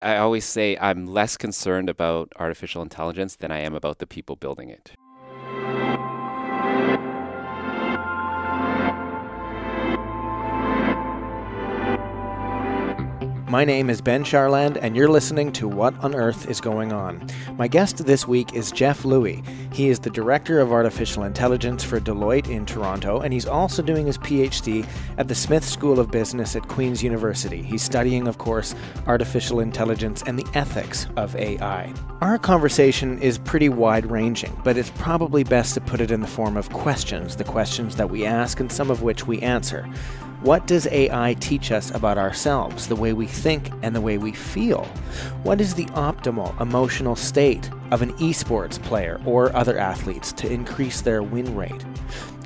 I always say I'm less concerned about artificial intelligence than I am about the people building it. My name is Ben Charland, and you're listening to What on Earth is Going On. My guest this week is Jeff Lui. He is the Director of Artificial Intelligence for Deloitte in Toronto, and he's also doing his PhD at the Smith School of Business at Queen's University. He's studying, of course, artificial intelligence and the ethics of AI. Our conversation is pretty wide-ranging, but it's probably best to put it in the form of questions, the questions that we ask and some of which we answer. What does AI teach us about ourselves, the way we think and the way we feel? What is the optimal emotional state of an eSports player or other athletes to increase their win rate?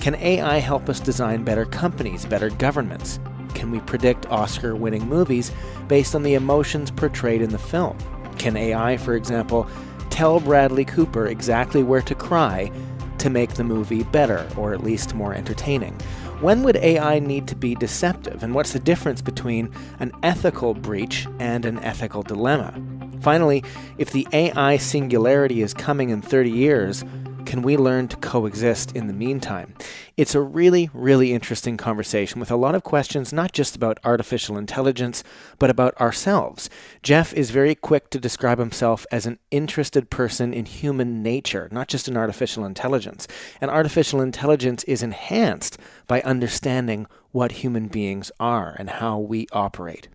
Can AI help us design better companies, better governments? Can we predict Oscar-winning movies based on the emotions portrayed in the film? Can AI, for example, tell Bradley Cooper exactly where to cry to make the movie better, or at least more entertaining? When would AI need to be deceptive, and what's the difference between an ethical breach and an ethical dilemma? Finally, if the AI singularity is coming in 30 years, can we learn to coexist in the meantime? It's a really, really interesting conversation with a lot of questions, not just about artificial intelligence, but about ourselves. Jeff is very quick to describe himself as an interested person in human nature, not just in artificial intelligence. And artificial intelligence is enhanced by understanding what human beings are and how we operate.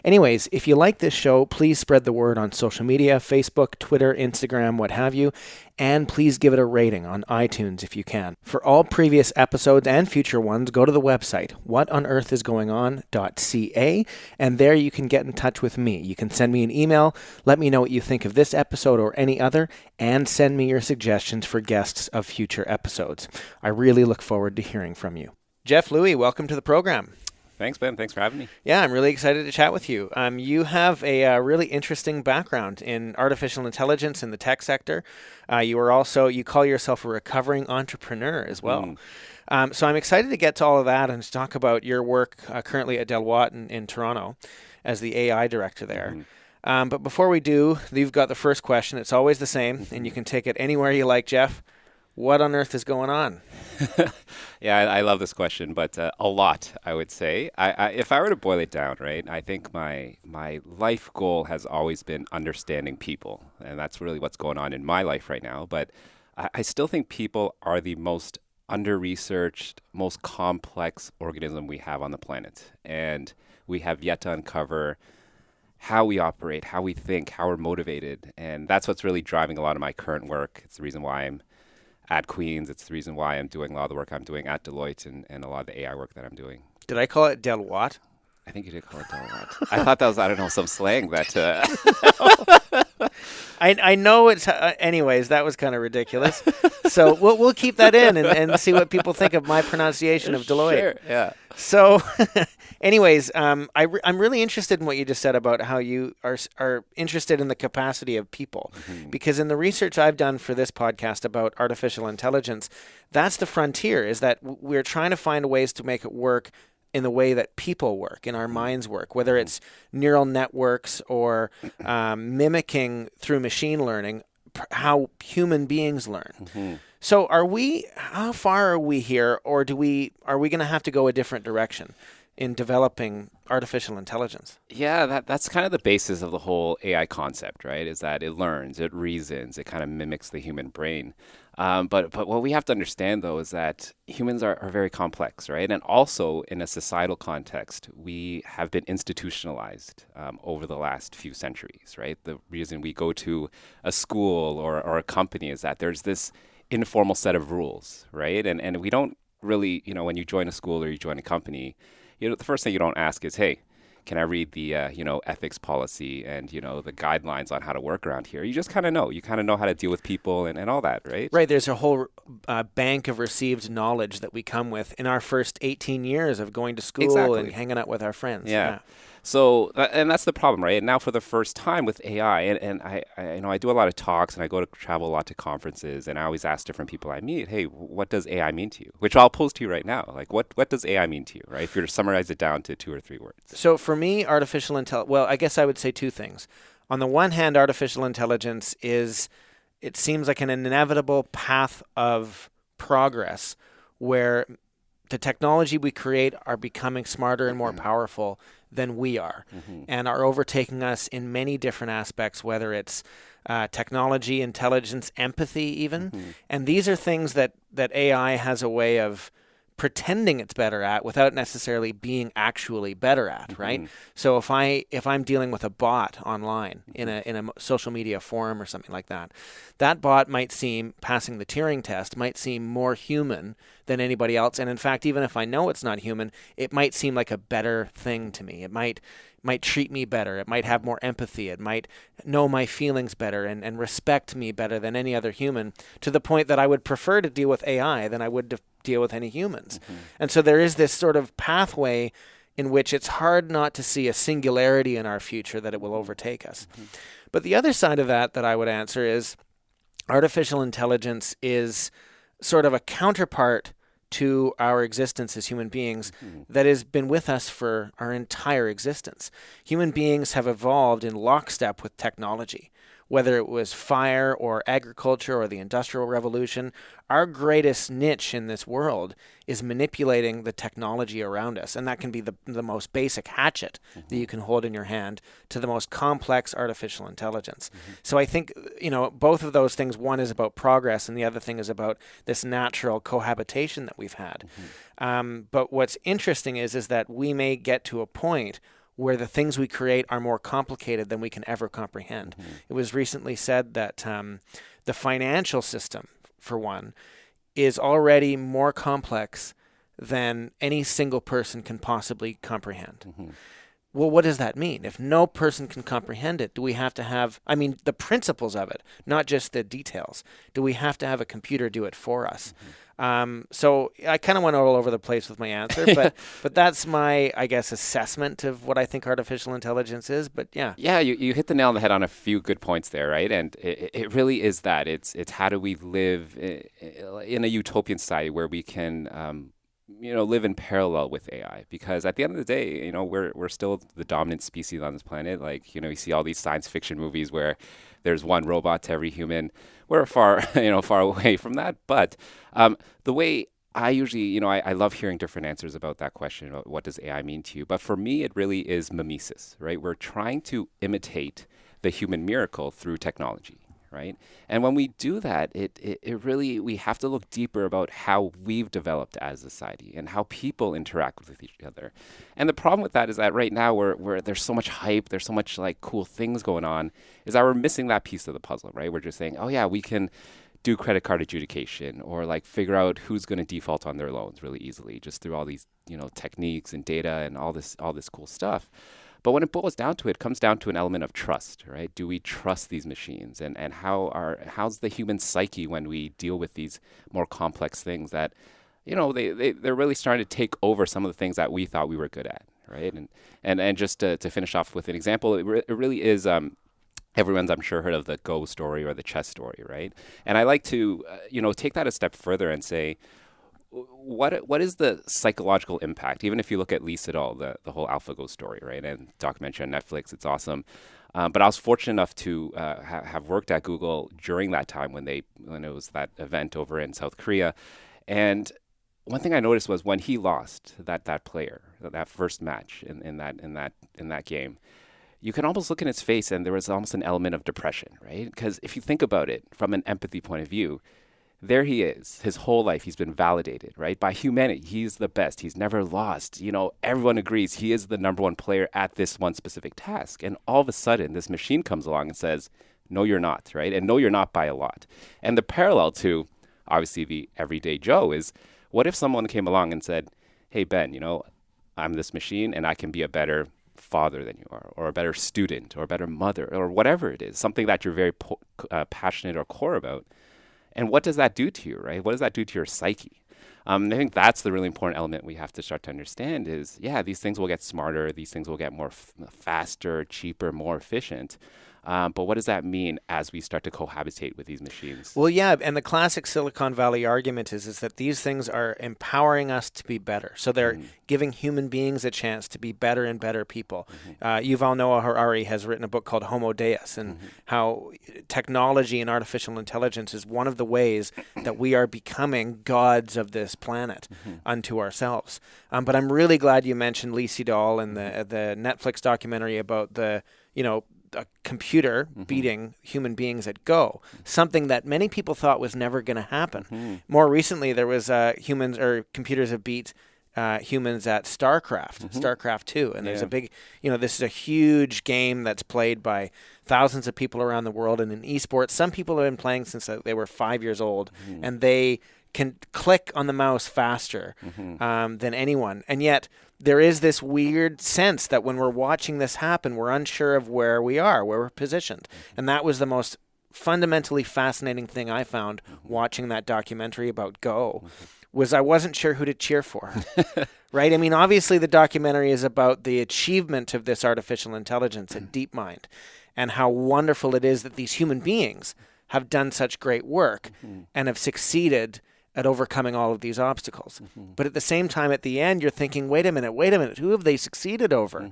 Anyways, if you like this show, please spread the word on social media, Facebook, Twitter, Instagram, what have you, and please give it a rating on iTunes if you can. For all previous episodes and future ones, go to the website, whatonearthisgoingon.ca, and there you can get in touch with me. You can send me an email, let me know what you think of this episode or any other, and send me your suggestions for guests of future episodes. I really look forward to hearing from you. Jeff Lui, welcome to the program. Thanks, Ben. Thanks for having me. Yeah, I'm really excited to chat with you. You have a really interesting background in artificial intelligence in the tech sector. You call yourself a recovering entrepreneur as well. So I'm excited to get to all of that and to talk about your work currently at Deloitte in Toronto as the AI director there. But before we do, you've got the first question. It's always the same, and you can take it anywhere you like, Jeff. What on earth is going on? Yeah, I love this question, but a lot, I would say. If I were to boil it down, right, I think my life goal has always been understanding people, and that's really what's going on in my life right now. But I still think people are the most under-researched, most complex organism we have on the planet, and we have yet to uncover how we operate, how we think, how we're motivated, and that's what's really driving a lot of my current work. It's the reason why I'm at Queen's. It's the reason why I'm doing a lot of the work I'm doing at Deloitte and a lot of the AI work that I'm doing. Did I call it Deloitte? I think you did call it Deloitte. I thought that was, I don't know, some slang that... I know it's... anyways, that was kind of ridiculous. So we'll keep that in and see what people think of my pronunciation of Deloitte. Sure, yeah. So anyways, I'm really interested in what you just said about how you are interested in the capacity of people. Because in the research I've done for this podcast about artificial intelligence, that's the frontier, is that we're trying to find ways to make it work in the way that people work, in our minds work, whether it's neural networks or mimicking through machine learning how human beings learn. So how far are we here, or are we going to have to go a different direction in developing artificial intelligence? Yeah, that's kind of the basis of the whole AI concept, right? Is that it learns, it reasons, it kind of mimics the human brain. But what we have to understand, though, is that humans are very complex, right? And also, in a societal context, we have been institutionalized over the last few centuries, right? The reason we go to a school or a company is that there's this informal set of rules, right? And we don't really, when you join a school or you join a company, the first thing you don't ask is, hey, can I read the, ethics policy and, the guidelines on how to work around here? You just kind of know. You kind of know how to deal with people and all that, right? Right. There's a whole bank of received knowledge that we come with in our first 18 years of going to school and hanging out with our friends. Yeah. So, and that's the problem, right? And now for the first time with AI, and I do a lot of talks and I go to travel a lot to conferences, and I always ask different people I meet, hey, what does AI mean to you? Which I'll pose to you right now. Like, what does AI mean to you, right? If you're to summarize it down to 2 or 3 words. So for me, artificial intelligence, well, I guess I would say 2 things. on the one hand, artificial intelligence it seems like an inevitable path of progress where the technology we create are becoming smarter and more powerful than we are, and are overtaking us in many different aspects, whether it's technology, intelligence, empathy even. And these are things that AI has a way of pretending it's better at without necessarily being actually better at, right? So if I'm dealing with a bot online in a social media forum or something like that, that bot might seem, passing the Turing test, might seem more human than anybody else. And in fact, even if I know it's not human, it might seem like a better thing to me. It might treat me better. It might have more empathy. It might know my feelings better and respect me better than any other human, to the point that I would prefer to deal with AI than I would to deal with any humans. And so there is this sort of pathway in which it's hard not to see a singularity in our future that it will overtake us. But the other side of that I would answer is artificial intelligence is sort of a counterpart to our existence as human beings that has been with us for our entire existence. Human beings have evolved in lockstep with technology. Whether it was fire or agriculture or the Industrial Revolution, our greatest niche in this world is manipulating the technology around us. And that can be the most basic hatchet that you can hold in your hand to the most complex artificial intelligence. So I think, both of those things, one is about progress and the other thing is about this natural cohabitation that we've had. But what's interesting is that we may get to a point where the things we create are more complicated than we can ever comprehend. It was recently said that the financial system, for one, is already more complex than any single person can possibly comprehend. Well, what does that mean? If no person can comprehend it, do we have to have, the principles of it, not just the details, do we have to have a computer do it for us? So I kind of went all over the place with my answer, but that's my, I guess, assessment of what I think artificial intelligence is. But yeah. Yeah, you hit the nail on the head on a few good points there, right? And it really is that. It's how do we live in a utopian society where we can live in parallel with AI, because at the end of the day, we're still the dominant species on this planet. Like, you see all these science fiction movies where there's one robot to every human. We're far away from that. But the way I usually, I love hearing different answers about that question, about what does AI mean to you? But for me, it really is mimesis, right? We're trying to imitate the human miracle through technology. Right? And when we do that, it really, we have to look deeper about how we've developed as a society and how people interact with each other. And the problem with that is that right now where there's so much hype, there's so much like cool things going on, is that we're missing that piece of the puzzle, right? We're just saying, oh yeah, we can do credit card adjudication or like figure out who's going to default on their loans really easily just through all these, techniques and data and all this cool stuff. But when it boils down to it, comes down to an element of trust, right? Do we trust these machines? And how's the human psyche when we deal with these more complex things that, they're really starting to take over some of the things that we thought we were good at, right? And just to finish off with an example, it really is, everyone's, I'm sure, heard of the Go story or the chess story, right? And I like to, take that a step further and say, what is the psychological impact? Even if you look at Lee Sedol, the whole AlphaGo story, right? And documentary on Netflix, it's awesome. But I was fortunate enough to have worked at Google during that time when it was that event over in South Korea. And one thing I noticed was when he lost that player, that first match in that game, you can almost look in his face and there was almost an element of depression, right? Because if you think about it from an empathy point of view, there he is. His whole life, he's been validated, right? By humanity, he's the best. He's never lost. Everyone agrees he is the number one player at this one specific task. And all of a sudden, this machine comes along and says, no, you're not, right? And no, you're not by a lot. And the parallel to, obviously, the everyday Joe is, what if someone came along and said, hey, Ben, I'm this machine and I can be a better father than you are, or a better student, or a better mother, or whatever it is, something that you're very passionate or core about. And what does that do to you, right? What does that do to your psyche? I think that's the really important element we have to start to understand is, yeah, these things will get smarter. These things will get more faster, cheaper, more efficient. But what does that mean as we start to cohabitate with these machines? Well, yeah, and the classic Silicon Valley argument is that these things are empowering us to be better. So they're giving human beings a chance to be better and better people. Yuval Noah Harari has written a book called Homo Deus, and how technology and artificial intelligence is one of the ways that we are becoming gods of this planet unto ourselves. But I'm really glad you mentioned Lee Sedol and the Netflix documentary about the, a computer beating human beings at Go, something that many people thought was never going to happen. More recently, there was computers have beat humans at StarCraft 2. And there's a big, this is a huge game that's played by thousands of people around the world. And in eSports, some people have been playing since they were 5 years old, and they can click on the mouse faster than anyone. And yet there is this weird sense that when we're watching this happen, we're unsure of where we are, where we're positioned. And that was the most fundamentally fascinating thing I found watching that documentary about Go, was I wasn't sure who to cheer for. Right? I mean, obviously the documentary is about the achievement of this artificial intelligence at DeepMind, and how wonderful it is that these human beings have done such great work and have succeeded at overcoming all of these obstacles. But at the same time, at the end, you're thinking, wait a minute, who have they succeeded over?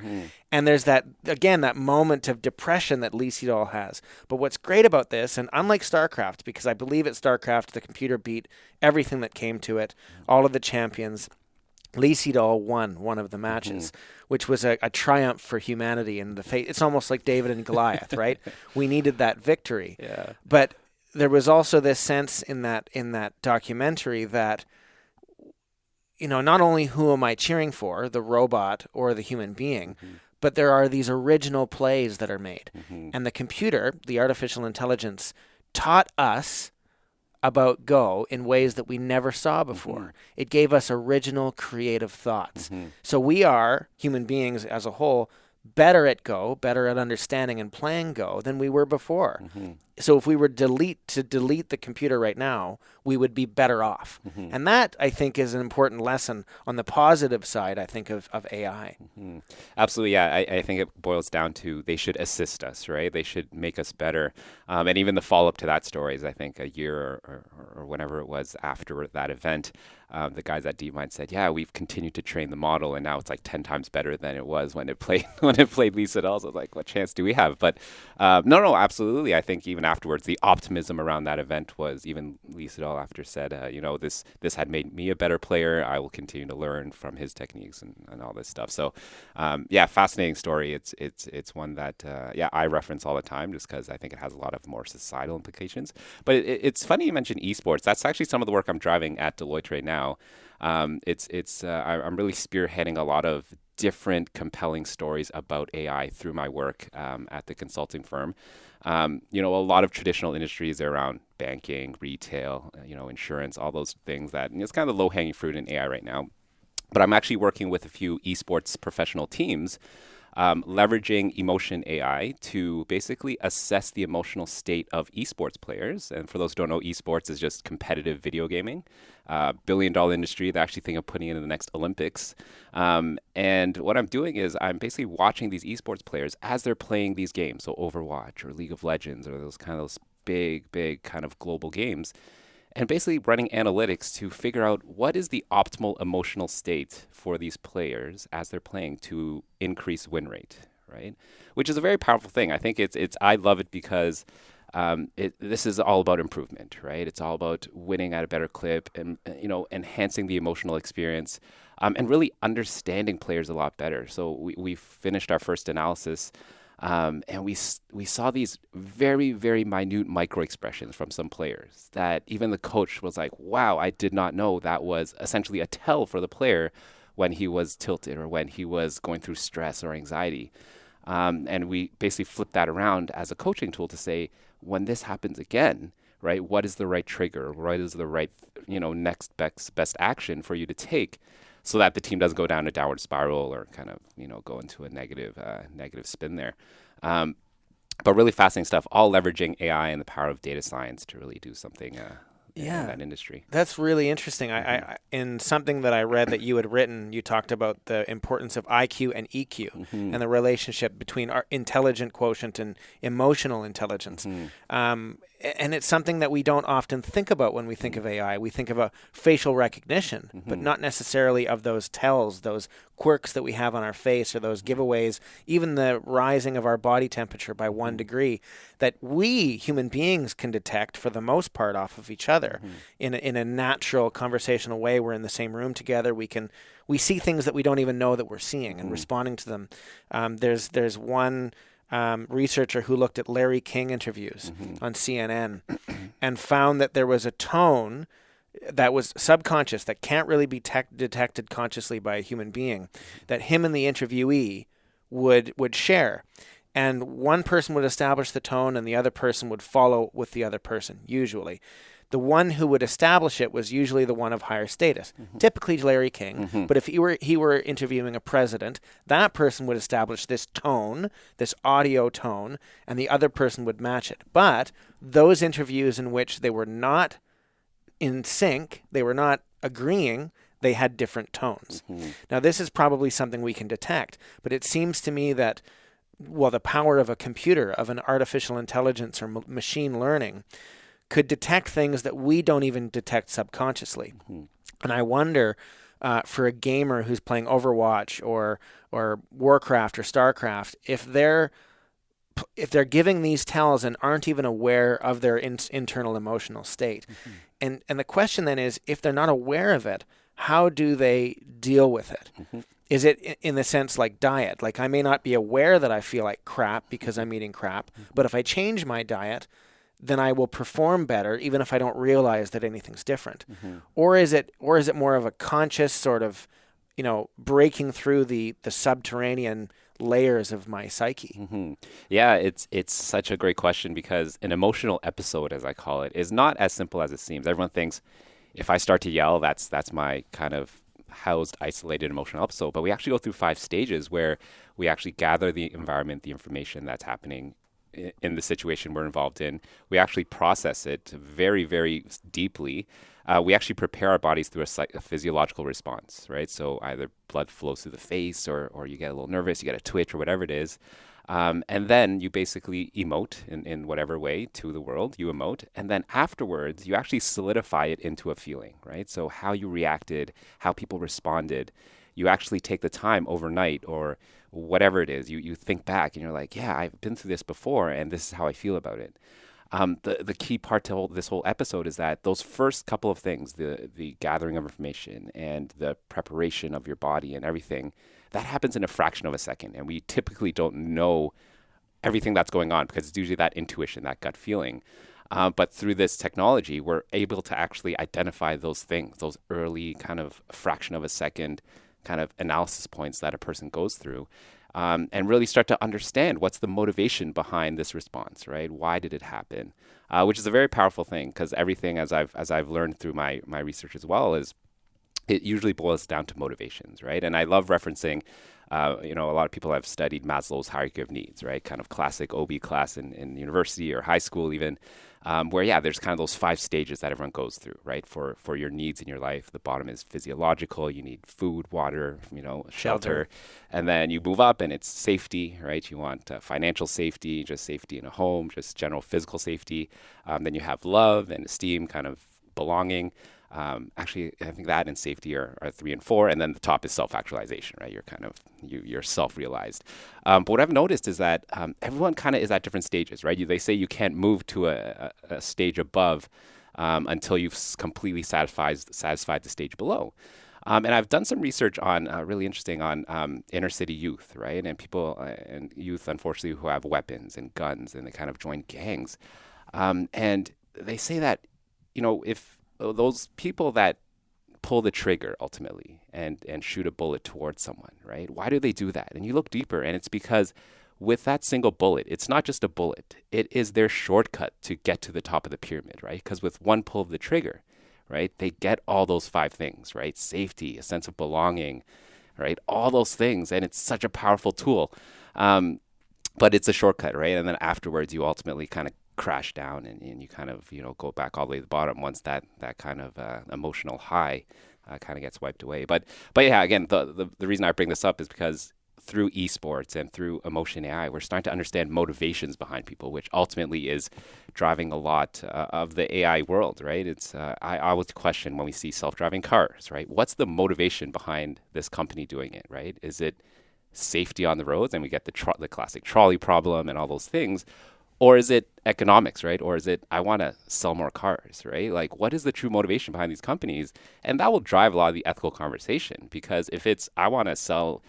And there's that moment of depression that Lee Sedol has. But what's great about this, and unlike StarCraft, because I believe at StarCraft, the computer beat everything that came to it, all of the champions, Lee Sedol won one of the matches, which was a triumph for humanity. And it's almost like David and Goliath, right? We needed that victory. Yeah. But there was also this sense in that documentary that, not only who am I cheering for, the robot or the human being, but there are these original plays that are made. And the computer, the artificial intelligence, taught us about Go in ways that we never saw before. It gave us original creative thoughts. So we are, human beings as a whole, better at Go, better at understanding and playing Go than we were before. So if we were to delete the computer right now, we would be better off. And that, I think, is an important lesson on the positive side, I think, of AI. Absolutely, yeah. I think it boils down to they should assist us, right? They should make us better. And even the follow-up to that story is, I think, a year or whenever it was after that event, the guys at DeepMind said, yeah, we've continued to train the model, and now it's like 10 times better than it was when it played Lee Sedol. So I was like, what chance do we have? But no, absolutely. I think even afterwards, the optimism around that event was, even Lee Sedol after said, this had made me a better player. I will continue to learn from his techniques and all this stuff. So fascinating story. It's one that I reference all the time, just because I think it has a lot of more societal implications. But it's funny you mentioned esports. That's actually some of the work I'm driving at Deloitte right now. I'm really spearheading a lot of different compelling stories about AI through my work at the consulting firm. A lot of traditional industries are around banking, retail, insurance, all those things that it's kind of the low-hanging fruit in AI right now. But I'm actually working with a few esports professional teams leveraging Emotion AI to basically assess the emotional state of esports players. And for those who don't know, esports is just competitive video gaming, billion-dollar industry. They actually think of putting it in the next Olympics. And what I'm doing is I'm basically watching these esports players as they're playing these games, so Overwatch or League of Legends or those big kind of global games, and basically running analytics to figure out what is the optimal emotional state for these players as they're playing to increase win rate, right? Which is a very powerful thing. I think I love it because this is all about improvement, right? It's all about winning at a better clip and, enhancing the emotional experience and really understanding players a lot better. So we finished our first analysis and we saw these very, very minute micro expressions from some players that even the coach was like, wow, I did not know that was essentially a tell for the player when he was tilted or when he was going through stress or anxiety. And we basically flipped that around as a coaching tool to say, when this happens again, right, what is the right trigger? What is the right, next best action for you to take so that the team doesn't go down a downward spiral or kind of, go into a negative spin there. But really fascinating stuff, all leveraging AI and the power of data science to really do something in that industry. That's really interesting. I in something that I read that you had written, you talked about the importance of IQ and EQ and the relationship between our intelligent quotient and emotional intelligence. And it's something that we don't often think about when we think of AI. We think of a facial recognition, but not necessarily of those tells, those quirks that we have on our face, or those giveaways, even the rising of our body temperature by 1 degree, that we human beings can detect for the most part off of each other in a natural conversational way. We're in the same room together. We see things that we don't even know that we're seeing and responding to them. There's one researcher who looked at Larry King interviews on CNN and found that there was a tone that was subconscious, that can't really be detected consciously by a human being, that him and the interviewee would share. And one person would establish the tone and the other person would follow with the other person, usually. The one who would establish it was usually the one of higher status, typically Larry King. But if he were interviewing a president, that person would establish this tone, this audio tone, and the other person would match it. But those interviews in which they were not in sync, they were not agreeing, they had different tones. Now, this is probably something we can detect, but it seems to me that, well, the power of a computer, of an artificial intelligence or machine learning, could detect things that we don't even detect subconsciously. And I wonder, for a gamer who's playing Overwatch or Warcraft or Starcraft, if they're giving these tells and aren't even aware of their internal emotional state. And the question then is, if they're not aware of it, how do they deal with it? Is it in the sense like diet? Like, I may not be aware that I feel like crap because I'm eating crap, but if I change my diet, then I will perform better, even if I don't realize that anything's different. Or is it more of a conscious sort of, breaking through the subterranean layers of my psyche? Yeah, it's such a great question, because an emotional episode, as I call it, is not as simple as it seems. Everyone thinks if I start to yell, that's my kind of housed, isolated emotional episode. But we actually go through 5 stages where we actually gather the environment, the information that's happening in the situation we're involved in. We actually process it very, very deeply. We actually prepare our bodies through a physiological response, right? So either blood flows through the face, or you get a little nervous, you get a twitch, or whatever it is. And then you basically emote in whatever way to the world, you emote. And then afterwards, you actually solidify it into a feeling, right? So how you reacted, how people responded, you actually take the time overnight or whatever it is, you think back and you're like, yeah, I've been through this before and this is how I feel about it. The key part to this whole episode is that those first couple of things, the gathering of information and the preparation of your body and everything, that happens in a fraction of a second. And we typically don't know everything that's going on because it's usually that intuition, that gut feeling. But through this technology, we're able to actually identify those things, those early kind of fraction of a second kind of analysis points that a person goes through, and really start to understand what's the motivation behind this response, right? Why did it happen? Which is a very powerful thing, because everything, as I've learned through my research as well, is it usually boils down to motivations, right? And I love referencing, a lot of people have studied Maslow's hierarchy of needs, right? Kind of classic OB class in university or high school even, where, there's kind of those 5 stages that everyone goes through, right? For your needs in your life. The bottom is physiological. You need food, water, shelter. And then you move up and it's safety, right? You want financial safety, just safety in a home, just general physical safety. Then you have love and esteem, kind of belonging. Actually, I think that and safety are 3 and 4, and then the top is self-actualization, right? You're self-realized. But what I've noticed is that everyone kind of is at different stages, right? They say you can't move to a stage above until you've completely satisfied the stage below. And I've done some research on really interesting on inner city youth, right? And people and youth, unfortunately, who have weapons and guns, and they kind of join gangs. And they say that, if those people that pull the trigger ultimately and shoot a bullet towards someone, right? Why do they do that? And you look deeper, and it's because with that single bullet, it's not just a bullet. It is their shortcut to get to the top of the pyramid, right? Because with one pull of the trigger, right, they get all those 5 things, right? Safety, a sense of belonging, right? All those things. And it's such a powerful tool. But it's a shortcut, right? And then afterwards, you ultimately kind of crash down and you kind of, go back all the way to the bottom once that kind of emotional high kind of gets wiped away. But yeah, again, the reason I bring this up is because through esports and through emotion AI, we're starting to understand motivations behind people, which ultimately is driving a lot of the AI world, right? It's I always question when we see self-driving cars, right? What's the motivation behind this company doing it, right? Is it safety on the roads, and we get the classic trolley problem and all those things, or is it economics, right? Or is it I want to sell more cars, right? Like, what is the true motivation behind these companies? And that will drive a lot of the ethical conversation, because if it's I want to sell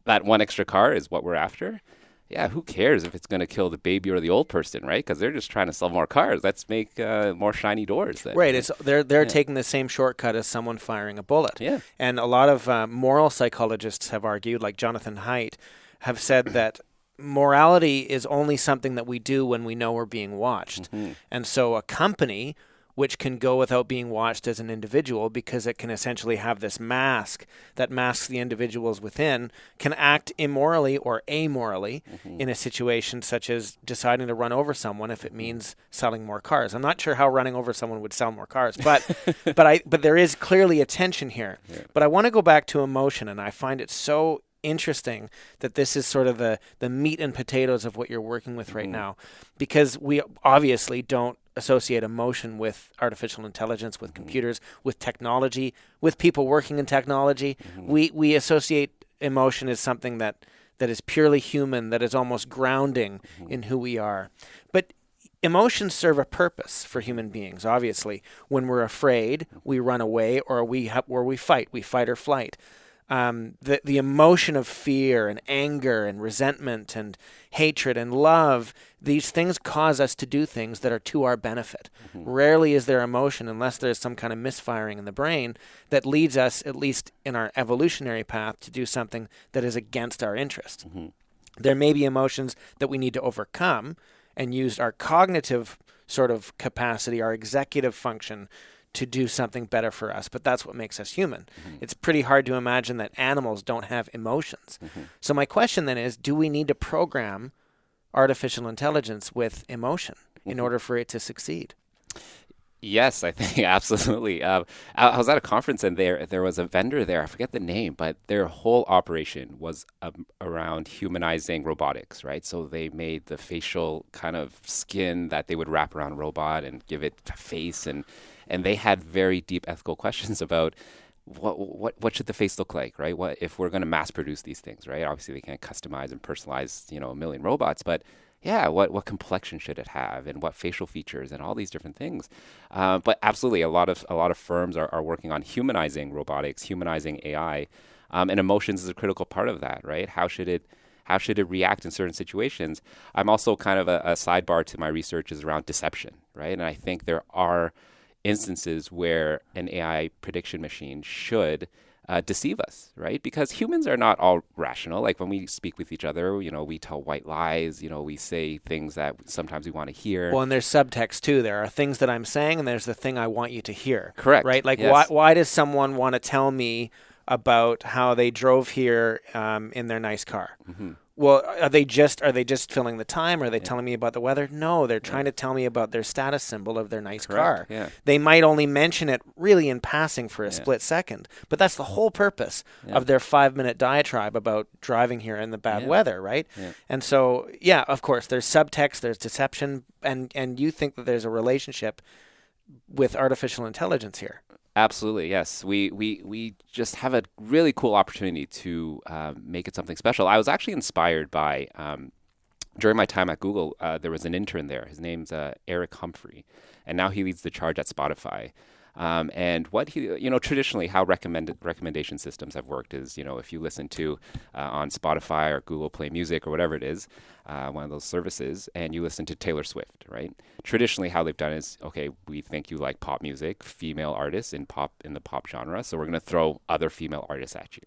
that one extra car is what we're after, yeah, who cares if it's going to kill the baby or the old person, right? Because they're just trying to sell more cars. Let's make more shiny doors. Then, right. It's they're taking the same shortcut as someone firing a bullet. Yeah. And a lot of moral psychologists have argued, like Jonathan Haidt, have said that morality is only something that we do when we know we're being watched. And so a company which can go without being watched as an individual, because it can essentially have this mask that masks the individuals within, can act immorally or amorally in a situation such as deciding to run over someone if it means selling more cars. I'm not sure how running over someone would sell more cars, but but there is clearly a tension here. Yeah. But I want to go back to emotion, and I find it so interesting that this is sort of the meat and potatoes of what you're working with right now, because we obviously don't associate emotion with artificial intelligence, with computers, with technology, with people working in technology. We associate emotion as something that is purely human, that is almost grounding in who we are. But emotions serve a purpose for human beings, obviously. When we're afraid, we run away, or we fight or flight. The emotion of fear and anger and resentment and hatred and love, these things cause us to do things that are to our benefit. Rarely is there emotion, unless there's some kind of misfiring in the brain, that leads us, at least in our evolutionary path, to do something that is against our interest. There may be emotions that we need to overcome and use our cognitive sort of capacity, our executive function, to do something better for us, but that's what makes us human. It's pretty hard to imagine that animals don't have emotions. So my question then is, do we need to program artificial intelligence with emotion in order for it to succeed? Yes, I think absolutely. I was at a conference, and there was a vendor there. I forget the name, but their whole operation was around humanizing robotics, right? So they made the facial kind of skin that they would wrap around a robot and give it a face, and they had very deep ethical questions about what should the face look like, right? What if we're going to mass produce these things, right? Obviously, they can't customize and personalize, a million robots, but yeah, what complexion should it have, and what facial features, and all these different things. But absolutely, a lot of firms are working on humanizing robotics, humanizing AI, and emotions is a critical part of that, right? How should it react in certain situations? I'm also kind of a sidebar to my research is around deception, right? And I think there are instances where an AI prediction machine should deceive us, right? Because humans are not all rational. Like when we speak with each other, we tell white lies, we say things that sometimes we want to hear. Well, and there's subtext too. There are things that I'm saying, and there's the thing I want you to hear. Correct. Right? Like, yes. why does someone want to tell me about how they drove here in their nice car? Well, are they just filling the time? Are they telling me about the weather? No, they're trying to tell me about their status symbol of their nice car. Yeah. They might only mention it really in passing for a split second, but that's the whole purpose of their 5-minute diatribe about driving here in the bad weather, right? Yeah. And so, of course, there's subtext, there's deception, and you think that there's a relationship with artificial intelligence here. Absolutely, yes. We just have a really cool opportunity to make it something special. I was actually inspired by, during my time at Google, there was an intern there. His name's Eric Humphrey, and now he leads the charge at Spotify. And what he, traditionally how recommendation systems have worked is, if you listen to on Spotify or Google Play Music or whatever it is, one of those services, and you listen to Taylor Swift, right? Traditionally, how they've done is, okay, we think you like pop music, female artists in the pop genre, so we're going to throw other female artists at you.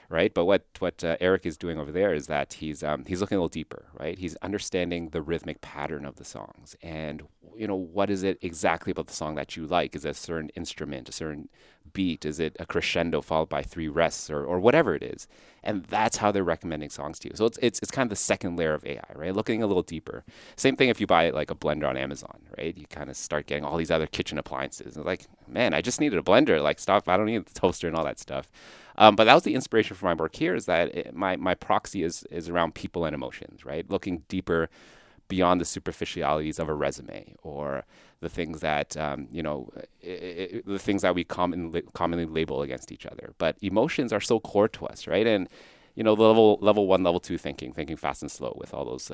Right, but what Eric is doing over there is that he's looking a little deeper, right? He's understanding the rhythmic pattern of the songs, and what is it exactly about the song that you like? Is it a certain instrument, a certain beat? Is it a crescendo followed by 3 rests, or whatever it is? and that's how they're recommending songs to you. So it's kind of the second layer of AI, right? Looking a little deeper. Same thing if you buy like a blender on Amazon, right? You kind of start getting all these other kitchen appliances. And like, man, I just needed a blender. Like, stop! I don't need the toaster and all that stuff. But that was the inspiration for my work here. Is that my proxy is around people and emotions, right? Looking deeper beyond the superficialities of a resume or the things that the things that we commonly label against each other. But emotions are so core to us, right? And level 1, level 2 thinking fast and slow with all those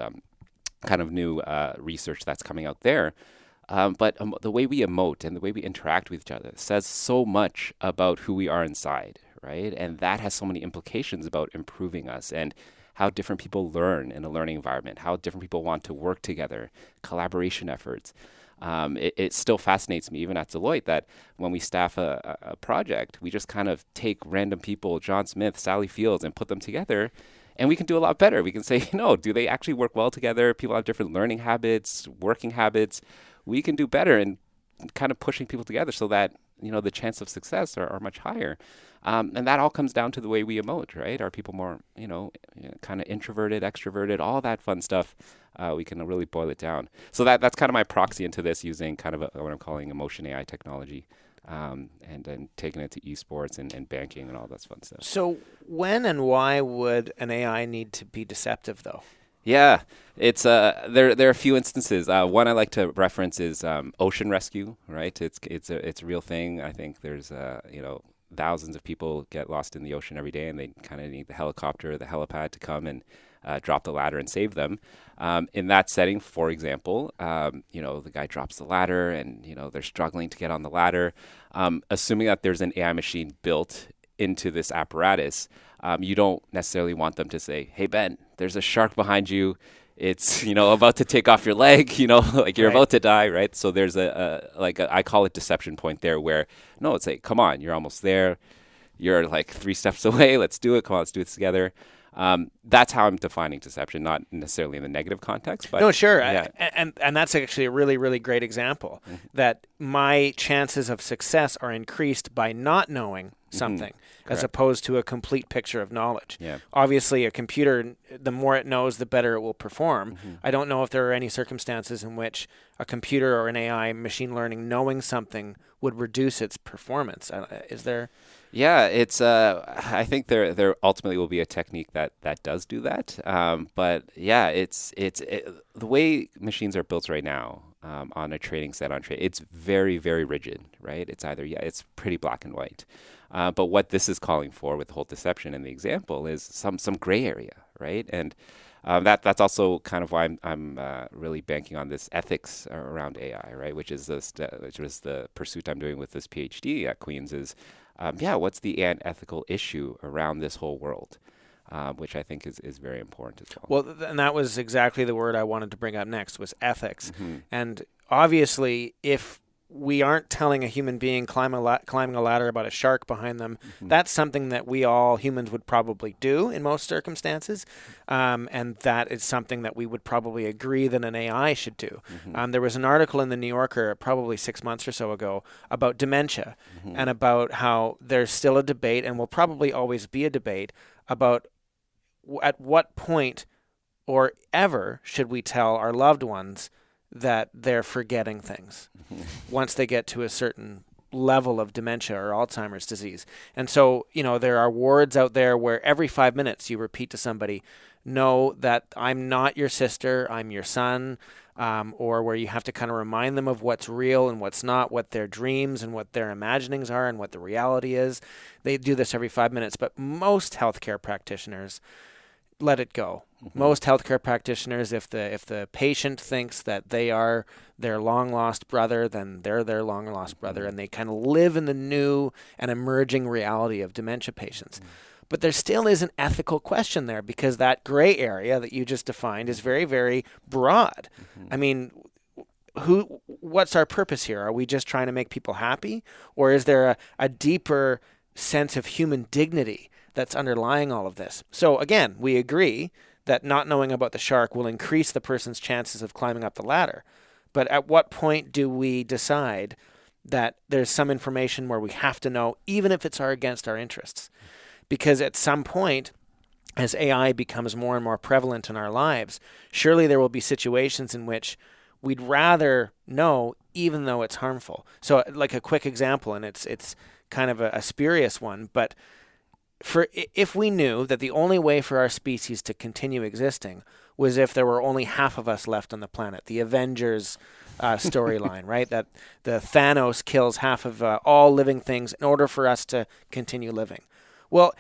kind of new research that's coming out there. But the way we emote and the way we interact with each other says so much about who we are inside, right? And that has so many implications about improving us and how different people learn in a learning environment, how different people want to work together, collaboration efforts. It still fascinates me, even at Deloitte, that when we staff a project, we just kind of take random people, John Smith, Sally Fields, and put them together, and we can do a lot better. We can say, do they actually work well together? People have different learning habits, working habits. We can do better in kind of pushing people together so that, the chance of success are much higher. And that all comes down to the way we emote, right? Are people more, kind of introverted, extroverted, all that fun stuff? We can really boil it down. So that's kind of my proxy into this, using kind of what I'm calling emotion AI technology, and then taking it to eSports and banking and all that fun stuff. So when and why would an AI need to be deceptive, though? Yeah, it's there are a few instances. One I like to reference is ocean rescue, right? It's a real thing. I think there's thousands of people get lost in the ocean every day, and they kind of need the helicopter, the helipad to come and drop the ladder and save them. In that setting, for example, the guy drops the ladder, and they're struggling to get on the ladder. Assuming that there's an AI machine built into this apparatus, you don't necessarily want them to say, "Hey Ben, there's a shark behind you. It's about to take off your leg. Like you're about to die, right?" So there's I call it deception point there, where no, it's like, come on, you're almost there. You're like 3 steps away. Let's do it. Come on, let's do it together. That's how I'm defining deception, not necessarily in the negative context. But no, sure, yeah. and that's actually a really, really great example. Mm-hmm. That my chances of success are increased by not knowing something, as opposed to a complete picture of knowledge. Yeah. Obviously, a computer, the more it knows, the better it will perform. Mm-hmm. I don't know if there are any circumstances in which a computer or an AI, machine learning, knowing something would reduce its performance. Is there? Yeah, it's. I think there ultimately will be a technique that does do that. But yeah, it's the way machines are built right now, on a training set on trade. It's very, very rigid, right? It's either it's pretty black and white. But what this is calling for with the whole deception in the example is some gray area, right? And that's also kind of why I'm really banking on this ethics around AI, right? Which was the pursuit I'm doing with this PhD at Queen's is, what's the ethical issue around this whole world? Which I think is very important as well. Well, and that was exactly the word I wanted to bring up next, was ethics. Mm-hmm. And obviously, if we aren't telling a human being climbing a ladder about a shark behind them, that's something that we all humans would probably do in most circumstances. And that is something that we would probably agree that an AI should do. There was an article in the New Yorker probably 6 months or so ago about dementia, and about how there's still a debate, and will probably always be a debate, about at what point or ever should we tell our loved ones that they're forgetting things once they get to a certain level of dementia or Alzheimer's disease. And so, there are wards out there where every 5 minutes you repeat to somebody, "Know that I'm not your sister, I'm your son," or where you have to kind of remind them of what's real and what's not, what their dreams and what their imaginings are and what the reality is. They do this every 5 minutes, but most healthcare practitioners let it go. Most healthcare practitioners, if the patient thinks that they are their long-lost brother, then they're their long-lost brother, and they kind of live in the new and emerging reality of dementia patients. But there still is an ethical question there, because that gray area that you just defined is very, very broad. I mean, what's our purpose here? Are we just trying to make people happy? Or is there a deeper sense of human dignity that's underlying all of this? So again, we agree that not knowing about the shark will increase the person's chances of climbing up the ladder. But at what point do we decide that there's some information where we have to know, even if it's against our interests? Because at some point, as AI becomes more and more prevalent in our lives, surely there will be situations in which we'd rather know, even though it's harmful. So, like a quick example, and it's kind of a spurious one, but if we knew that the only way for our species to continue existing was if there were only half of us left on the planet, the Avengers storyline, right? That the Thanos kills half of all living things in order for us to continue living. Well,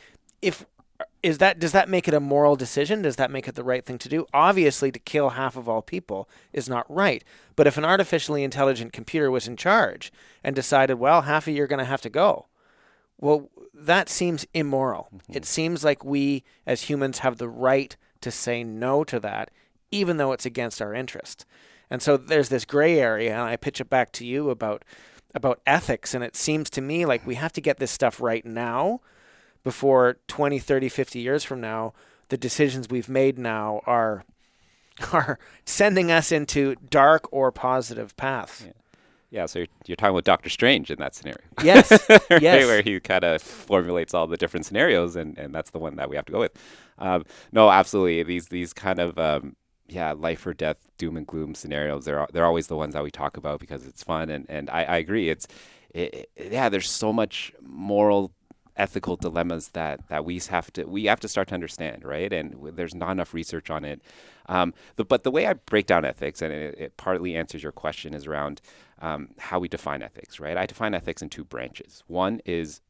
does that make it a moral decision? Does that make it the right thing to do? Obviously, to kill half of all people is not right. But if an artificially intelligent computer was in charge and decided, well, half of you are going to have to go, well, that seems immoral. Mm-hmm. It seems like we as humans have the right to say no to that, even though it's against our interest. And so there's this gray area, and I pitch it back to you about ethics, and it seems to me like we have to get this stuff right now before 20, 30, 50 years from now, the decisions we've made now are sending us into dark or positive paths. Yeah, so you're talking about Doctor Strange in that scenario. Yes, right, yes. Where he kind of formulates all the different scenarios, and that's the one that we have to go with. No, absolutely. These kind of life or death, doom and gloom scenarios, they're always the ones that we talk about because it's fun, and I agree. There's so much moral, ethical dilemmas that we have to start to understand, right? And there's not enough research on it. But the way I break down ethics, and it partly answers your question, is around how we define ethics, right? I define ethics in two branches. One is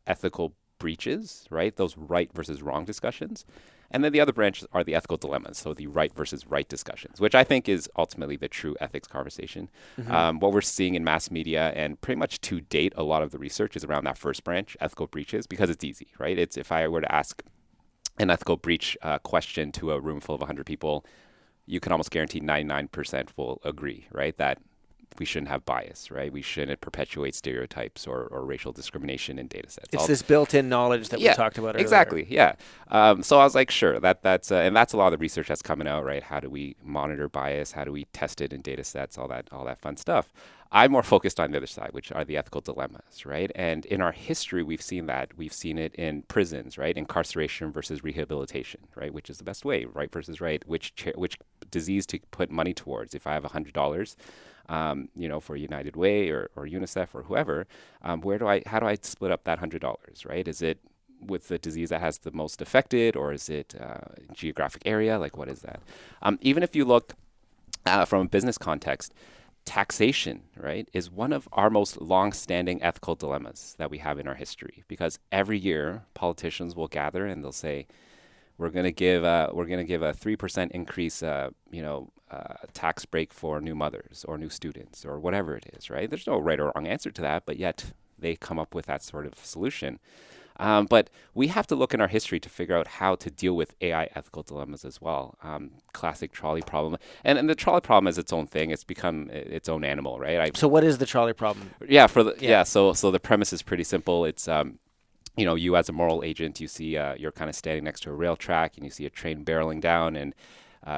ethical breaches, right? Those right versus wrong discussions. And then the other branch are the ethical dilemmas, so the right versus right discussions, which I think is ultimately the true ethics conversation. Mm-hmm. What we're seeing in mass media, and pretty much to date, a lot of the research is around that first branch, ethical breaches, because it's easy, right? It's if I were to ask an ethical breach question to a room full of 100 people, you can almost guarantee 99% will agree, right? That we shouldn't have bias, right? We shouldn't perpetuate stereotypes or racial discrimination in data sets. It's this built-in knowledge that we talked about earlier. Exactly, yeah. So I was like, sure, that's a lot of the research that's coming out, right? How do we monitor bias? How do we test it in data sets? All that fun stuff. I'm more focused on the other side, which are the ethical dilemmas, right? And in our history, we've seen that. We've seen it in prisons, right? Incarceration versus rehabilitation, right? Which is the best way, right versus right? Which disease to put money towards? If I have $100, for United Way or UNICEF or whoever, how do I split up that $100, right? Is it with the disease that has the most affected, or is it geographic area? Like, what is that? Even if you look from a business context, taxation, right, is one of our most long-standing ethical dilemmas that we have in our history, because every year politicians will gather and they'll say, we're going to give a 3% increase, tax break for new mothers or new students or whatever it is, right? There's no right or wrong answer to that, but yet they come up with that sort of solution. But we have to look in our history to figure out how to deal with AI ethical dilemmas as well. Classic trolley problem. And the trolley problem is its own thing. It's become its own animal, right? So what is the trolley problem? Yeah, so the premise is pretty simple. It's you as a moral agent, you see you're kind of standing next to a rail track and you see a train barreling down, and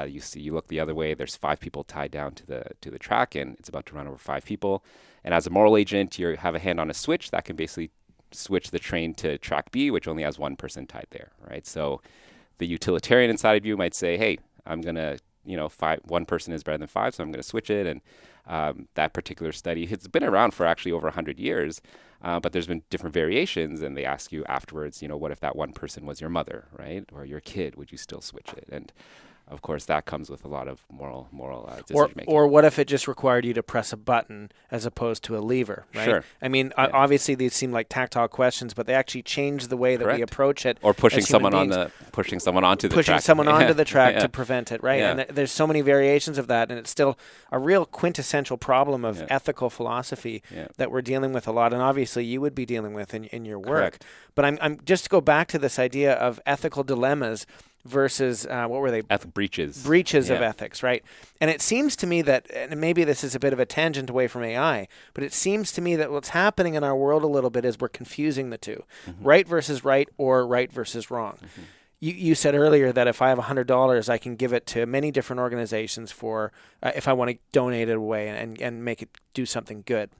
you look the other way, there's 5 people tied down to the track, and it's about to run over 5 people. And as a moral agent, you have a hand on a switch that can basically switch the train to track B, which only has 1 person tied there, right? So the utilitarian inside of you might say, hey, I'm going to, 1 person is better than 5, so I'm going to switch it. And that particular study, it's been around for actually over 100 years, but there's been different variations, and they ask you afterwards, what if that 1 person was your mother, right? Or your kid, would you still switch it? And of course, that comes with a lot of moral decision making. Or what if it just required you to press a button as opposed to a lever, right? Sure. I mean, obviously these seem like tactile questions, but they actually change the way that we approach it. Or pushing someone onto the track. Pushing someone onto the track to prevent it, right? Yeah. And there's so many variations of that, and it's still a real quintessential problem of ethical philosophy that we're dealing with a lot, and obviously you would be dealing with in your work. Correct. But I'm just to go back to this idea of ethical dilemmas versus what were they? Breaches of ethics, right? And it seems to me that, and maybe this is a bit of a tangent away from AI, but it seems to me that what's happening in our world a little bit is we're confusing the two, right versus right or right versus wrong. You said earlier that if I have $100, I can give it to many different organizations for if I want to donate it away and make it do something good.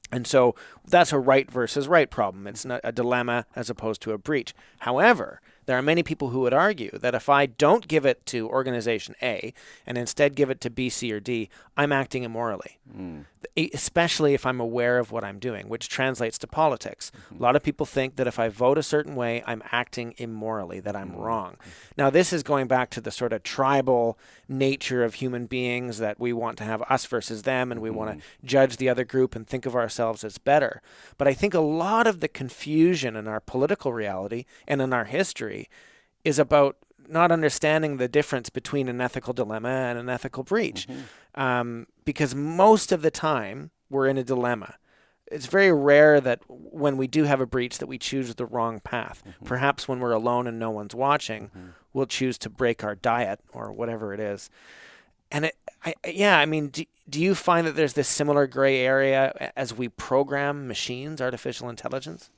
And so that's a right versus right problem. It's not a dilemma as opposed to a breach. However, There are many people who would argue that if I don't give it to organization A and instead give it to B, C, or D, I'm acting immorally, especially if I'm aware of what I'm doing, which translates to politics. A lot of people think that if I vote a certain way, I'm acting immorally, that I'm wrong. Now, this is going back to the sort of tribal nature of human beings, that we want to have us versus them, and we want to judge the other group and think of ourselves as better. But I think a lot of the confusion in our political reality and in our history is about not understanding the difference between an ethical dilemma and an ethical breach. Because most of the time we're in a dilemma. It's very rare that when we do have a breach that we choose the wrong path. Perhaps when we're alone and no one's watching, we'll choose to break our diet or whatever it is. And do you find that there's this similar gray area as we program machines, artificial intelligence?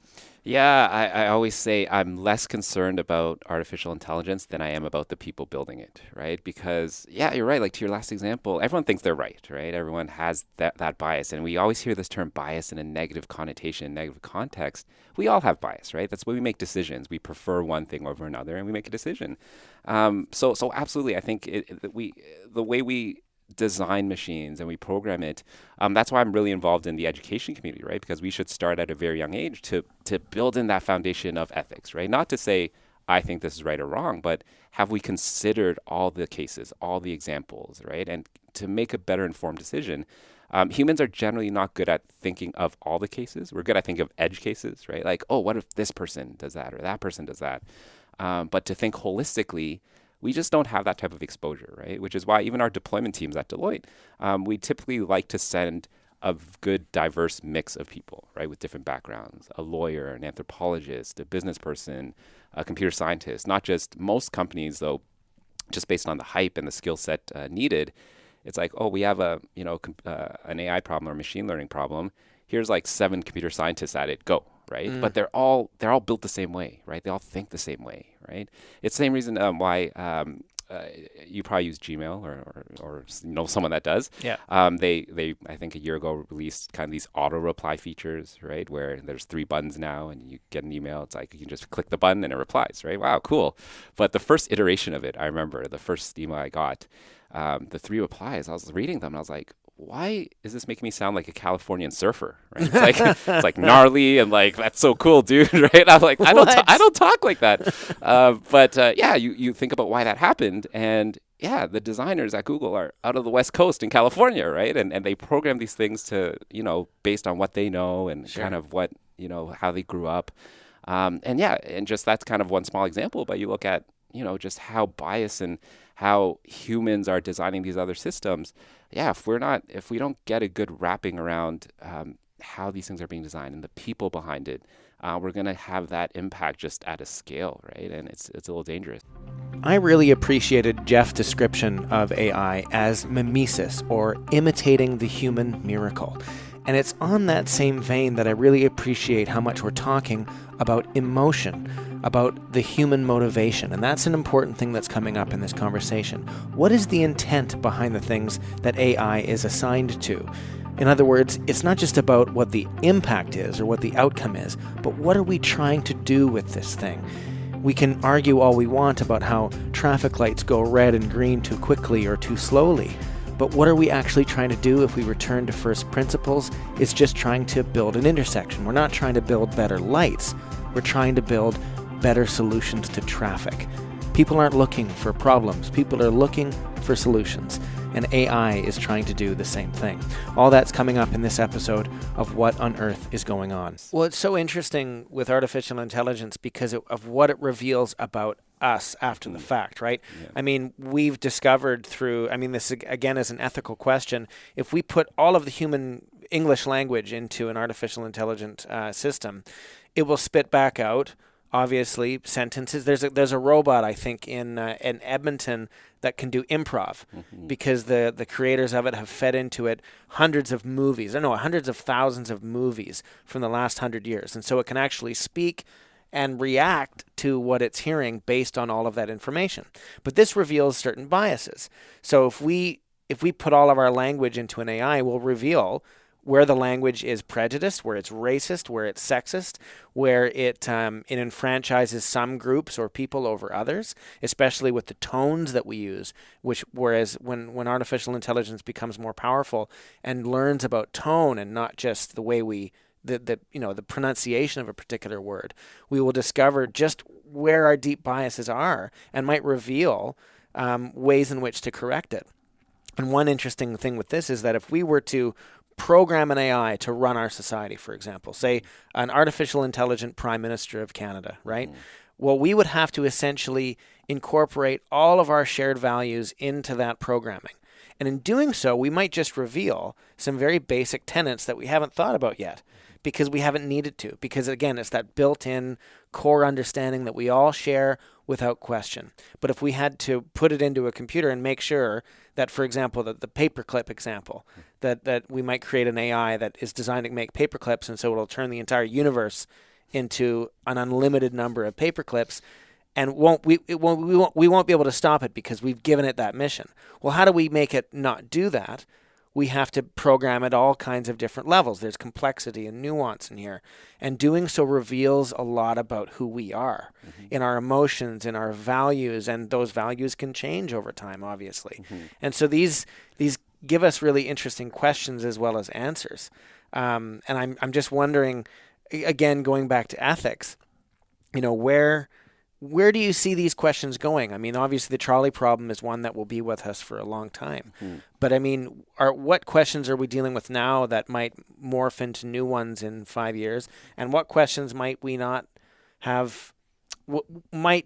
Yeah, I always say I'm less concerned about artificial intelligence than I am about the people building it, right? Because, yeah, you're right. Like to your last example, everyone thinks they're right, right? Everyone has that bias. And we always hear this term bias in a negative connotation, negative context. We all have bias, right? That's why we make decisions. We prefer one thing over another, and we make a decision. So absolutely, I think the way we design machines and we program it. That's why I'm really involved in the education community, right? Because we should start at a very young age to build in that foundation of ethics, right? Not to say I think this is right or wrong, but have we considered all the cases, all the examples, right? And to make a better informed decision. Humans are generally not good at thinking of all the cases. We're good at thinking of edge cases, right? Like, oh, what if this person does that or that person does that? But to think holistically, we just don't have that type of exposure, right? Which is why even our deployment teams at Deloitte, we typically like to send a good, diverse mix of people, right, with different backgrounds, a lawyer, an anthropologist, a business person, a computer scientist. Not just most companies, though, just based on the hype and the skill set needed, it's like, oh, we have an AI problem or a machine learning problem. Here's like 7 computer scientists at it. Go. Right, but they're all built the same way, right? They all think the same way, right? It's the same reason why you probably use Gmail or someone that does. Yeah. They I think a year ago released kind of these auto reply features, right? Where there's 3 buttons now, and you get an email. It's like you can just click the button and it replies, right? Wow, cool. But the first iteration of it, I remember the first email I got, the 3 replies. I was reading them and I was like, why is this making me sound like a Californian surfer? Right? It's like gnarly and like that's so cool, dude. Right? I'm like, I don't talk like that. But you think about why that happened, and yeah, the designers at Google are out of the West Coast in California, right? And they program these things to based on what they know and kind of what how they grew up, and just that's kind of one small example. But you look at just how biased and how humans are designing these other systems. Yeah, if we don't get a good wrapping around how these things are being designed and the people behind it, we're going to have that impact just at a scale, right? And it's a little dangerous. I really appreciated Jeff's description of AI as mimesis, or imitating the human miracle. And it's on that same vein that I really appreciate how much we're talking about emotion, about the human motivation. And that's an important thing that's coming up in this conversation. What is the intent behind the things that AI is assigned to? In other words, it's not just about what the impact is or what the outcome is, but what are we trying to do with this thing? We can argue all we want about how traffic lights go red and green too quickly or too slowly. But what are we actually trying to do if we return to first principles? It's just trying to build an intersection. We're not trying to build better lights. We're trying to build better solutions to traffic. People aren't looking for problems. People are looking for solutions. And AI is trying to do the same thing. All that's coming up in this episode of What on Earth is Going On. Well, it's so interesting with artificial intelligence because of what it reveals about us after the fact, right? Yeah. I mean, we've discovered this again is an ethical question. If we put all of the human English language into an artificial intelligent system, it will spit back out, obviously, sentences. There's a robot, I think, in Edmonton that can do improv because the creators of it have fed into it hundreds of thousands of movies from the last 100 years. And so it can actually speak and react to what it's hearing based on all of that information. But this reveals certain biases. So if we put all of our language into an AI, we'll reveal where the language is prejudiced, where it's racist, where it's sexist, where it enfranchises some groups or people over others, especially with the tones that we use. Whereas when artificial intelligence becomes more powerful and learns about tone and not just the way the pronunciation of a particular word, we will discover just where our deep biases are and might reveal ways in which to correct it. And one interesting thing with this is that if we were to program an AI to run our society, for example, say an artificial intelligent prime minister of Canada, right? Well, we would have to essentially incorporate all of our shared values into that programming. And in doing so, we might just reveal some very basic tenets that we haven't thought about yet because we haven't needed to. Because again, it's that built-in core understanding that we all share without question. But if we had to put it into a computer and make sure that, for example, the paperclip example, that we might create an AI that is designed to make paperclips, and so it'll turn the entire universe into an unlimited number of paperclips, and we won't be able to stop it because we've given it that mission. Well, how do we make it not do that? We have to program at all kinds of different levels. There's complexity and nuance in here. And doing so reveals a lot about who we are in our emotions, in our values, and those values can change over time, obviously. And so these give us really interesting questions as well as answers. And I'm just wondering, again, going back to ethics, where do you see these questions going? I mean, obviously the trolley problem is one that will be with us for a long time. But I mean, what questions are we dealing with now that might morph into new ones in 5 years? And what questions might we not have, might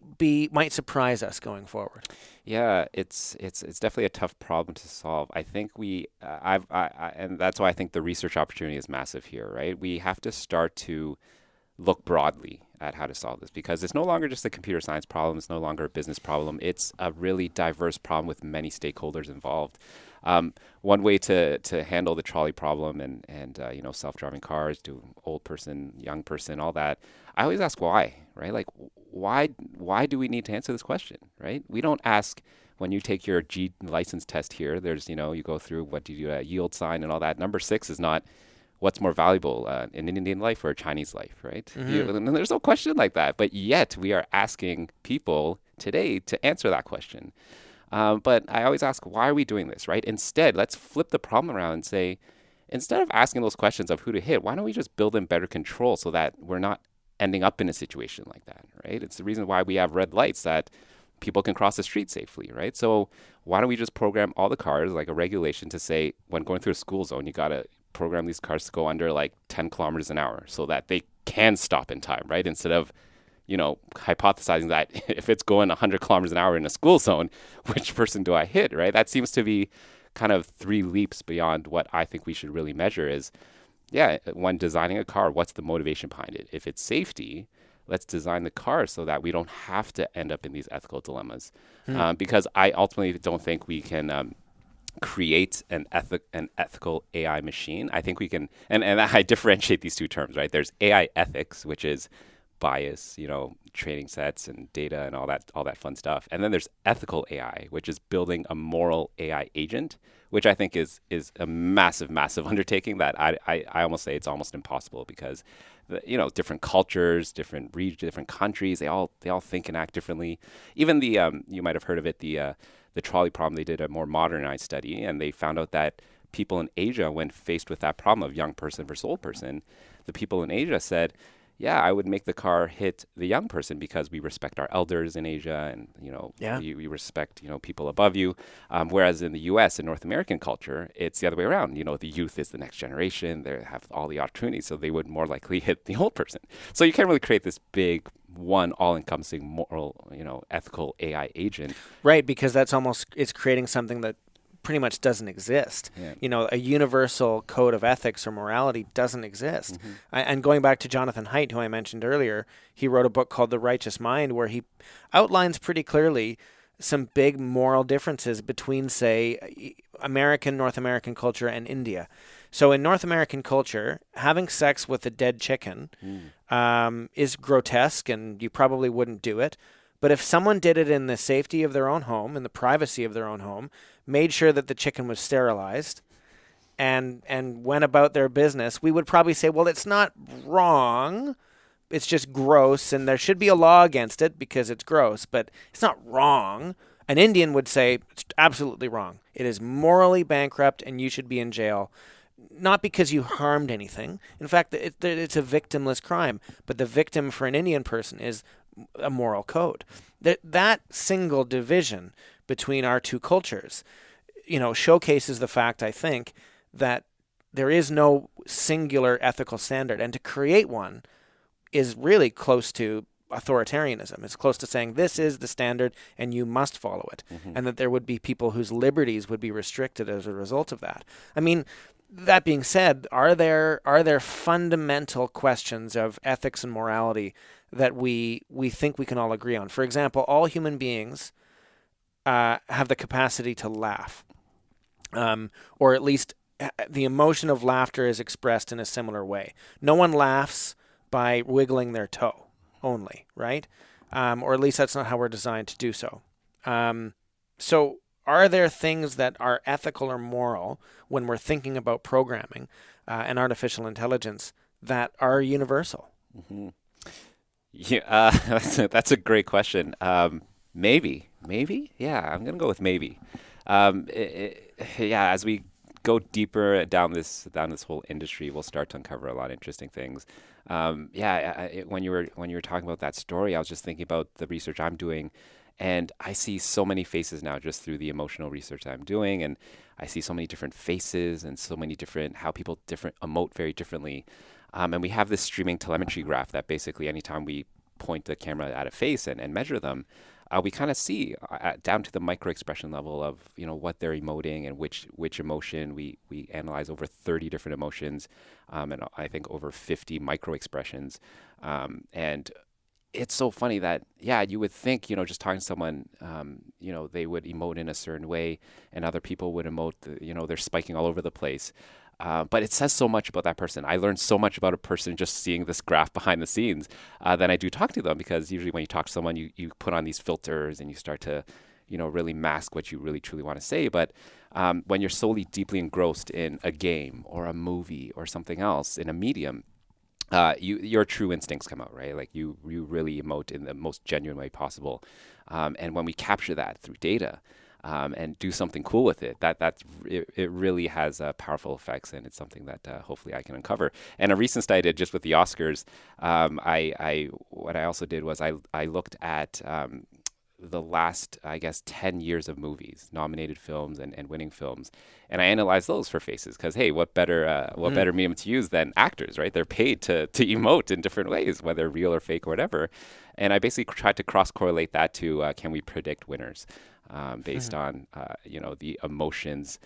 surprise us going forward? Yeah, it's definitely a tough problem to solve. I think and that's why I think the research opportunity is massive here, right? We have to start to look broadly at how to solve this, because it's no longer just a computer science problem. It's no longer a business problem. It's a really diverse problem with many stakeholders involved. One way to handle the trolley problem and self-driving cars, to old person, young person, all that, I always ask why, right? Like, why do we need to answer this question, right? We don't ask when you take your G license test here. There's, you go through what do you do, a yield sign and all that. Number 6 is not what's more valuable, an Indian life or a Chinese life, right? There's no question like that. But yet we are asking people today to answer that question. But I always ask, why are we doing this, right? Instead, let's flip the problem around and say, instead of asking those questions of who to hit, why don't we just build in better control so that we're not ending up in a situation like that, right? It's the reason why we have red lights, that people can cross the street safely, right? So why don't we just program all the cars, like a regulation, to say when going through a school zone, you got to program these cars to go under like 10 kilometers an hour so that they can stop in time, right? Instead of, hypothesizing that if it's going 100 kilometers an hour in a school zone, which person do I hit, right? That seems to be kind of 3 leaps beyond what I think we should really measure is, when designing a car, what's the motivation behind it? If it's safety, let's design the car so that we don't have to end up in these ethical dilemmas. Because I ultimately don't think we can create an ethical AI machine. I think we can, and I differentiate these two terms, right? There's AI ethics, which is bias, training sets and data and all that fun stuff. And then there's ethical AI, which is building a moral AI agent, which I think is a massive, massive undertaking that I almost say it's almost impossible, because different cultures, different regions, different countries, they all think and act differently. Even you might have heard of it, the trolley problem, they did a more modernized study, and they found out that people in Asia, when faced with that problem of young person versus old person, the people in Asia said, I would make the car hit the young person because we respect our elders in Asia, and we respect people above you. Whereas in the U.S. and North American culture, it's the other way around. The youth is the next generation; they have all the opportunities, so they would more likely hit the old person. So you can't really create this big one all-encompassing moral, ethical AI agent, right? Because it's creating something that pretty much doesn't exist. A universal code of ethics or morality doesn't exist. And going back to Jonathan Haidt, who I mentioned earlier, he wrote a book called The Righteous Mind, where he outlines pretty clearly some big moral differences between, say, North American culture and India. So in North American culture, having sex with a dead chicken is grotesque, and you probably wouldn't do it. But if someone did it in the safety of their own home, in the privacy of their own home, made sure that the chicken was sterilized, and went about their business, we would probably say, well, it's not wrong. It's just gross, and there should be a law against it because it's gross, but it's not wrong. An Indian would say it's absolutely wrong. It is morally bankrupt, and you should be in jail, not because you harmed anything. In fact, it's a victimless crime, but the victim for an Indian person is a moral code. That single division between our two cultures, showcases the fact, I think, that there is no singular ethical standard, and to create one is really close to authoritarianism. It's close to saying this is the standard and you must follow it, and that there would be people whose liberties would be restricted as a result of that. I mean, that being said, are there fundamental questions of ethics and morality that we think we can all agree on? For example, all human beings have the capacity to laugh, or at least the emotion of laughter is expressed in a similar way. No one laughs by wiggling their toe only, right? Or at least that's not how we're designed to do so. So are there things that are ethical or moral when we're thinking about programming and artificial intelligence that are universal? Yeah, that's a great question. Maybe. Yeah, I'm gonna go with maybe. Yeah, as we go deeper down this whole industry, we'll start to uncover a lot of interesting things. When you were talking about that story, I was just thinking about the research I'm doing, and I see so many faces now just through the emotional research I'm doing, and I see so many different faces and so many different how people emote very differently. And we have this streaming telemetry graph that basically anytime we point the camera at a face and measure them, we kind of see down to the micro expression level of what they're emoting and which emotion. We analyze over 30 different emotions, and I think over 50 micro expressions. And it's so funny that you would think just talking to someone, they would emote in a certain way, and other people would emote. They're spiking all over the place. But it says so much about that person. I learned so much about a person just seeing this graph behind the scenes than I do talk to them, because usually when you talk to someone, you put on these filters and you start to, really mask what you really truly want to say. But when you're solely deeply engrossed in a game or a movie or something else in a medium, your true instincts come out, right? Like you really emote in the most genuine way possible. And when we capture that through data, and do something cool with it, it really has powerful effects, and it's something that hopefully I can uncover. And a recent study I did just with the Oscars, what I also did was I looked at the last, I guess, 10 years of movies, nominated films and winning films, and I analyzed those for faces, because hey, what better medium to use than actors, right? They're paid to emote in different ways, whether real or fake or whatever. And I basically tried to cross-correlate that to can we predict winners based on the emotions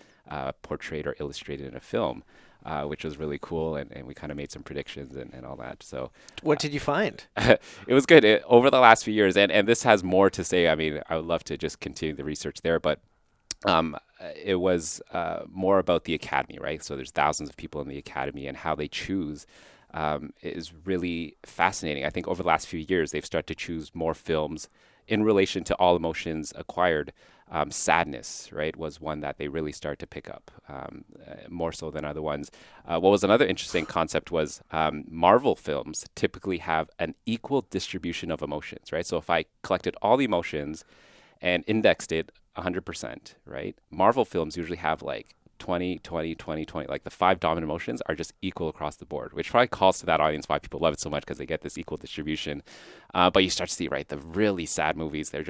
portrayed or illustrated in a film, which was really cool, and we kind of made some predictions and all that. So what did you find? It was good over the last few years, and this has more to say. I mean, I would love to just continue the research there, but it was more about the academy, right? So there's thousands of people in the academy, and how they choose is really fascinating. I think over the last few years, they've started to choose more films in relation to all emotions acquired. Sadness, right, was one that they really start to pick up more so than other ones. What was another interesting concept was Marvel films typically have an equal distribution of emotions, right? So if I collected all the emotions and indexed it 100%, right, Marvel films usually have like 20, 20, 20, 20. Like the 5 dominant emotions are just equal across the board, which probably calls to that audience why people love it so much, because they get this equal distribution. But you start to see, right, the really sad movies, they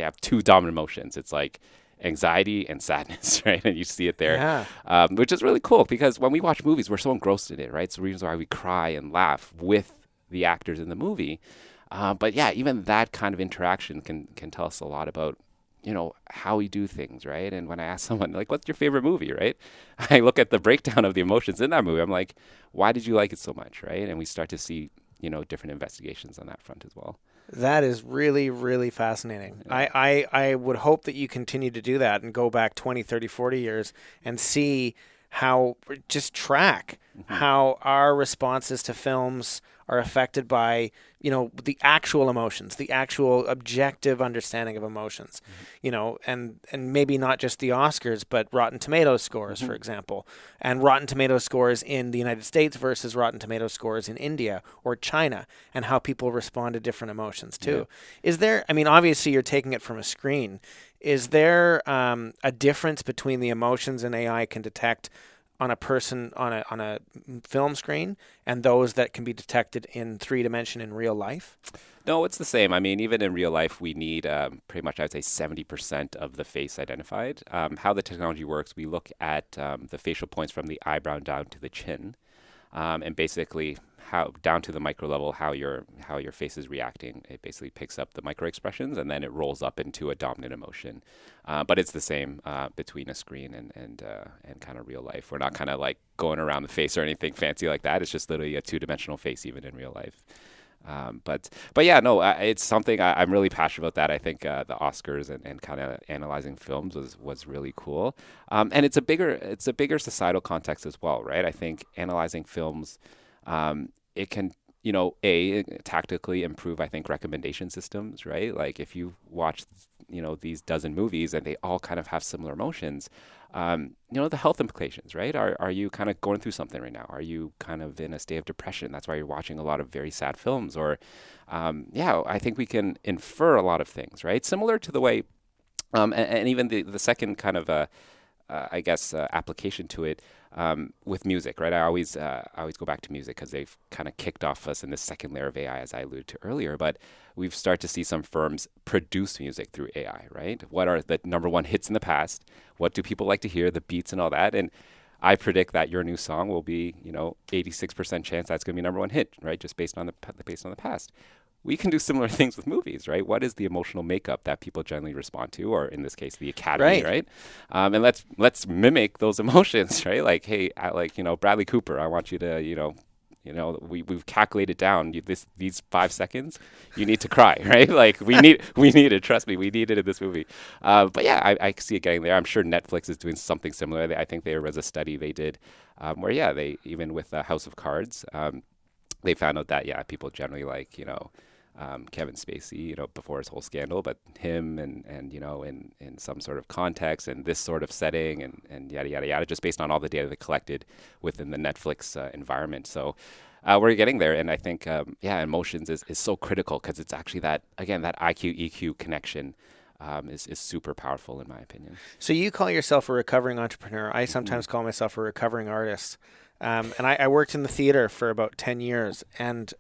have 2 dominant emotions. It's like anxiety and sadness, right? And you see it there, which is really cool, because when we watch movies, we're so engrossed in it, right? It's the reasons why we cry and laugh with the actors in the movie. But yeah, even that kind of interaction can tell us a lot about how we do things, right? And when I ask someone, like, what's your favorite movie, right? I look at the breakdown of the emotions in that movie. I'm like, why did you like it so much, right? And we start to see, different investigations on that front as well. That is really, really fascinating. Yeah. I would hope that you continue to do that and go back 20, 30, 40 years and see just track how our responses to films are affected by, the actual emotions, the actual objective understanding of emotions, and maybe not just the Oscars, but Rotten Tomatoes scores, for example, and Rotten Tomatoes scores in the United States versus Rotten Tomatoes scores in India or China, and how people respond to different emotions too. Yeah. Is there, obviously you're taking it from a screen. Is there a difference between the emotions an AI can detect on a person on a film screen and those that can be detected in 3D in real life? No, it's the same. Even in real life, we need pretty much, I'd say, 70% of the face identified. How the technology works, we look at the facial points from the eyebrow down to the chin, and basically how down to the micro level how your face is reacting. It basically picks up the micro expressions and then it rolls up into a dominant emotion. But it's the same between a screen and kind of real life. We're not kind of like going around the face or anything fancy like that. It's just literally a two-dimensional face even in real life. But yeah, no, it's something I'm really passionate about. That I think the Oscars and kind of analyzing films was really cool. And it's a bigger societal context as well, right? I think analyzing films, it can, tactically improve, I think, recommendation systems, right? Like if you watch, these dozen movies and they all kind of have similar emotions, the health implications, right? Are you kind of going through something right now? Are you kind of in a state of depression? That's why you're watching a lot of very sad films. Or, I think we can infer a lot of things, right? Similar to the way, and even the second kind of, application to it with music, right? I always go back to music because they've kind of kicked off us in the second layer of AI, as I alluded to earlier. But we've started to see some firms produce music through AI, right? What are the number one hits in the past? What do people like to hear? The beats and all that. And I predict that your new song will be, 86% chance that's going to be number one hit, right? Just based on the past. We can do similar things with movies, right? What is the emotional makeup that people generally respond to, or in this case, the Academy, right? And let's mimic those emotions, right? Like, hey, Bradley Cooper, I want you to, we've calculated down these 5 seconds, you need to cry, right? Like we need it. Trust me, we need it in this movie. But yeah, I see it getting there. I'm sure Netflix is doing something similar. I think there was a study they did where they even with House of Cards, they found out that people generally like Kevin Spacey, before his whole scandal, but him and in some sort of context and this sort of setting and yada, yada, yada, just based on all the data they collected within the Netflix environment. So we're getting there. And I think, emotions is so critical because it's actually that IQ, EQ connection is super powerful in my opinion. So you call yourself a recovering entrepreneur. I sometimes call myself a recovering artist. And I worked in the theater for about 10 years. And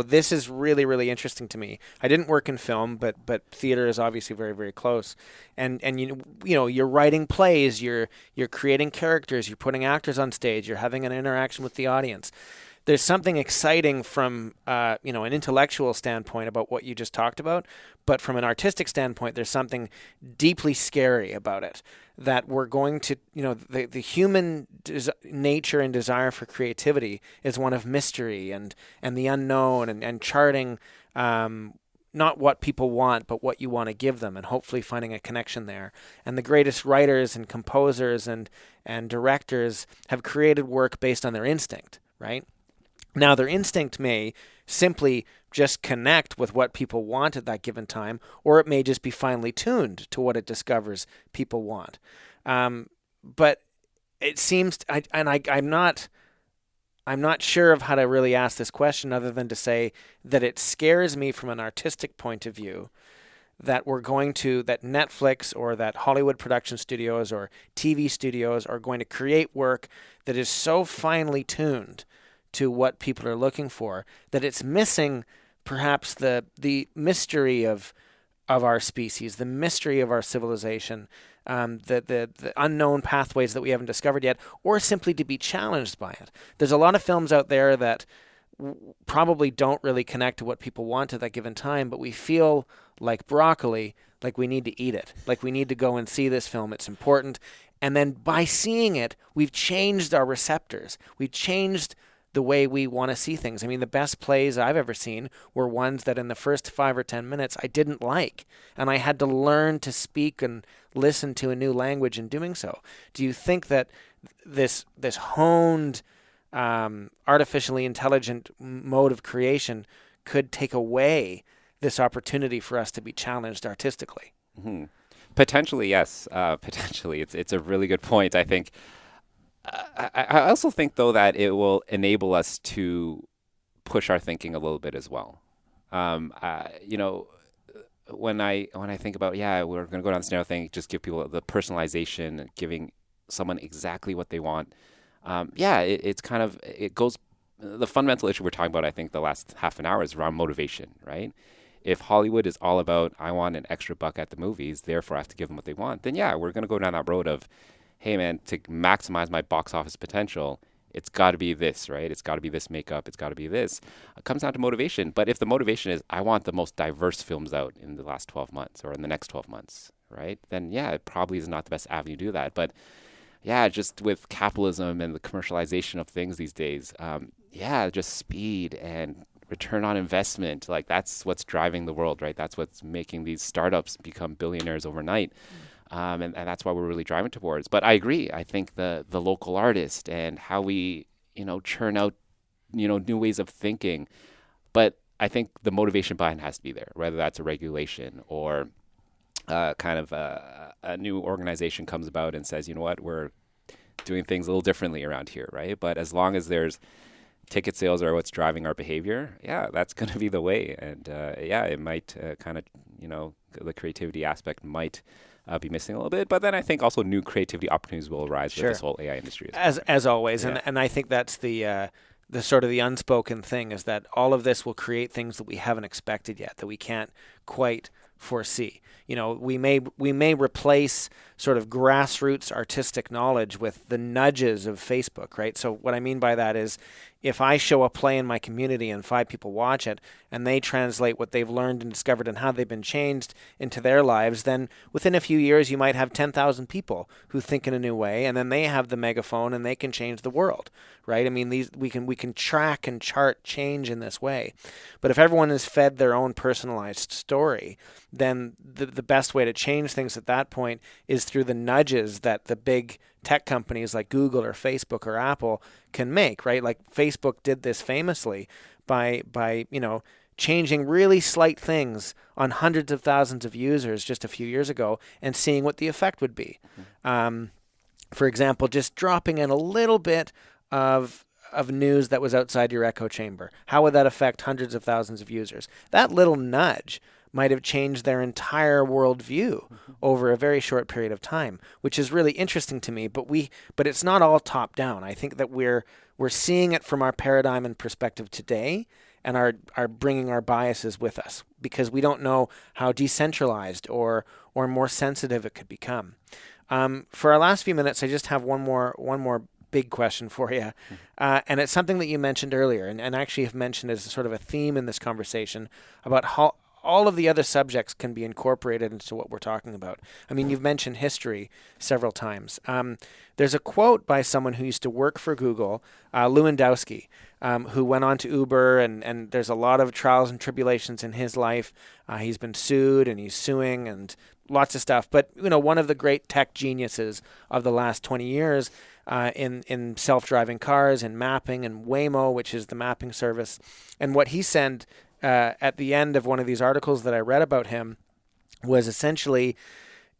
this is really, really interesting to me. I didn't work in film, but theater is obviously very, very close. And you're writing plays, you're creating characters, you're putting actors on stage, you're having an interaction with the audience. There's something exciting from an intellectual standpoint about what you just talked about, but from an artistic standpoint, there's something deeply scary about it. That we're going to, the human nature and desire for creativity is one of mystery and the unknown and charting not what people want, but what you want to give them, and hopefully finding a connection there. And the greatest writers and composers and directors have created work based on their instinct, right? Now, their instinct may simply just connect with what people want at that given time, or it may just be finely tuned to what it discovers people want. But it seems, I'm not sure of how to really ask this question other than to say that it scares me from an artistic point of view that that Netflix or that Hollywood production studios or TV studios are going to create work that is so finely tuned to what people are looking for that it's missing perhaps the mystery of our species, the mystery of our civilization, the unknown pathways that we haven't discovered yet, or simply to be challenged by it. There's a lot of films out there that probably don't really connect to what people want at that given time, but we feel like broccoli, like we need to eat it, like we need to go and see this film. It's important. And then by seeing it, we've changed our receptors. We've changed the way we want to see things. I mean, the best plays I've ever seen were ones that in the first 5 or 10 minutes I didn't like, and I had to learn to speak and listen to a new language in doing so. Do you think that this honed, artificially intelligent mode of creation could take away this opportunity for us to be challenged artistically? Mm-hmm. Potentially, yes. Potentially, it's a really good point. I think. I also think, though, that it will enable us to push our thinking a little bit as well. You know, when I think about, we're going to go down this narrow thing, just give people the personalization, giving someone exactly what they want. It's kind of, it goes, the fundamental issue we're talking about, I think, the last half an hour is around motivation, right? If Hollywood is all about, I want an extra buck at the movies, therefore I have to give them what they want, then we're going to go down that road of, hey man, to maximize my box office potential, it's got to be this, right? It's got to be this makeup. It's got to be this. It comes down to motivation. But if the motivation is, I want the most diverse films out in the last 12 months or in the next 12 months, right? Then it probably is not the best avenue to do that. But just with capitalism and the commercialization of things these days, just speed and return on investment, like that's what's driving the world, right? That's what's making these startups become billionaires overnight. And that's why we're really driving towards. But I agree. I think the local artist and how we, churn out, new ways of thinking. But I think the motivation behind has to be there, whether that's a regulation or kind of a new organization comes about and says, you know what, we're doing things a little differently around here, right? But as long as there's ticket sales are what's driving our behavior, that's going to be the way. And it might kind of, the creativity aspect might be missing a little bit, but then I think also new creativity opportunities will arise with this whole AI industry as always. And I think that's the sort of the unspoken thing, is that all of this will create things that we haven't expected yet, that we can't quite foresee. We may replace sort of grassroots artistic knowledge with the nudges of Facebook, right? So what I mean by that is, if I show a play in my community and 5 people watch it and they translate what they've learned and discovered and how they've been changed into their lives, then within a few years you might have 10,000 people who think in a new way, and then they have the megaphone and they can change the world, right? I mean, we can track and chart change in this way. But if everyone is fed their own personalized story, then the best way to change things at that point is through the nudges that the big tech companies like Google or Facebook or Apple can make, right? Like Facebook did this famously by changing really slight things on hundreds of thousands of users just a few years ago and seeing what the effect would be. For example, just dropping in a little bit of news that was outside your echo chamber. How would that affect hundreds of thousands of users? That little nudge might have changed their entire worldview over a very short period of time, which is really interesting to me. But it's not all top down. I think that we're seeing it from our paradigm and perspective today, and are bringing our biases with us because we don't know how decentralized or more sensitive it could become. For our last few minutes, I just have one more big question for you, and it's something that you mentioned earlier, and actually have mentioned as sort of a theme in this conversation about how all of the other subjects can be incorporated into what we're talking about. I mean, you've mentioned history several times. There's a quote by someone who used to work for Google, Lewandowski, who went on to Uber, and there's a lot of trials and tribulations in his life. He's been sued, and he's suing, and lots of stuff. But, one of the great tech geniuses of the last 20 years in self-driving cars and mapping, and Waymo, which is the mapping service. And what he said at the end of one of these articles that I read about him was essentially,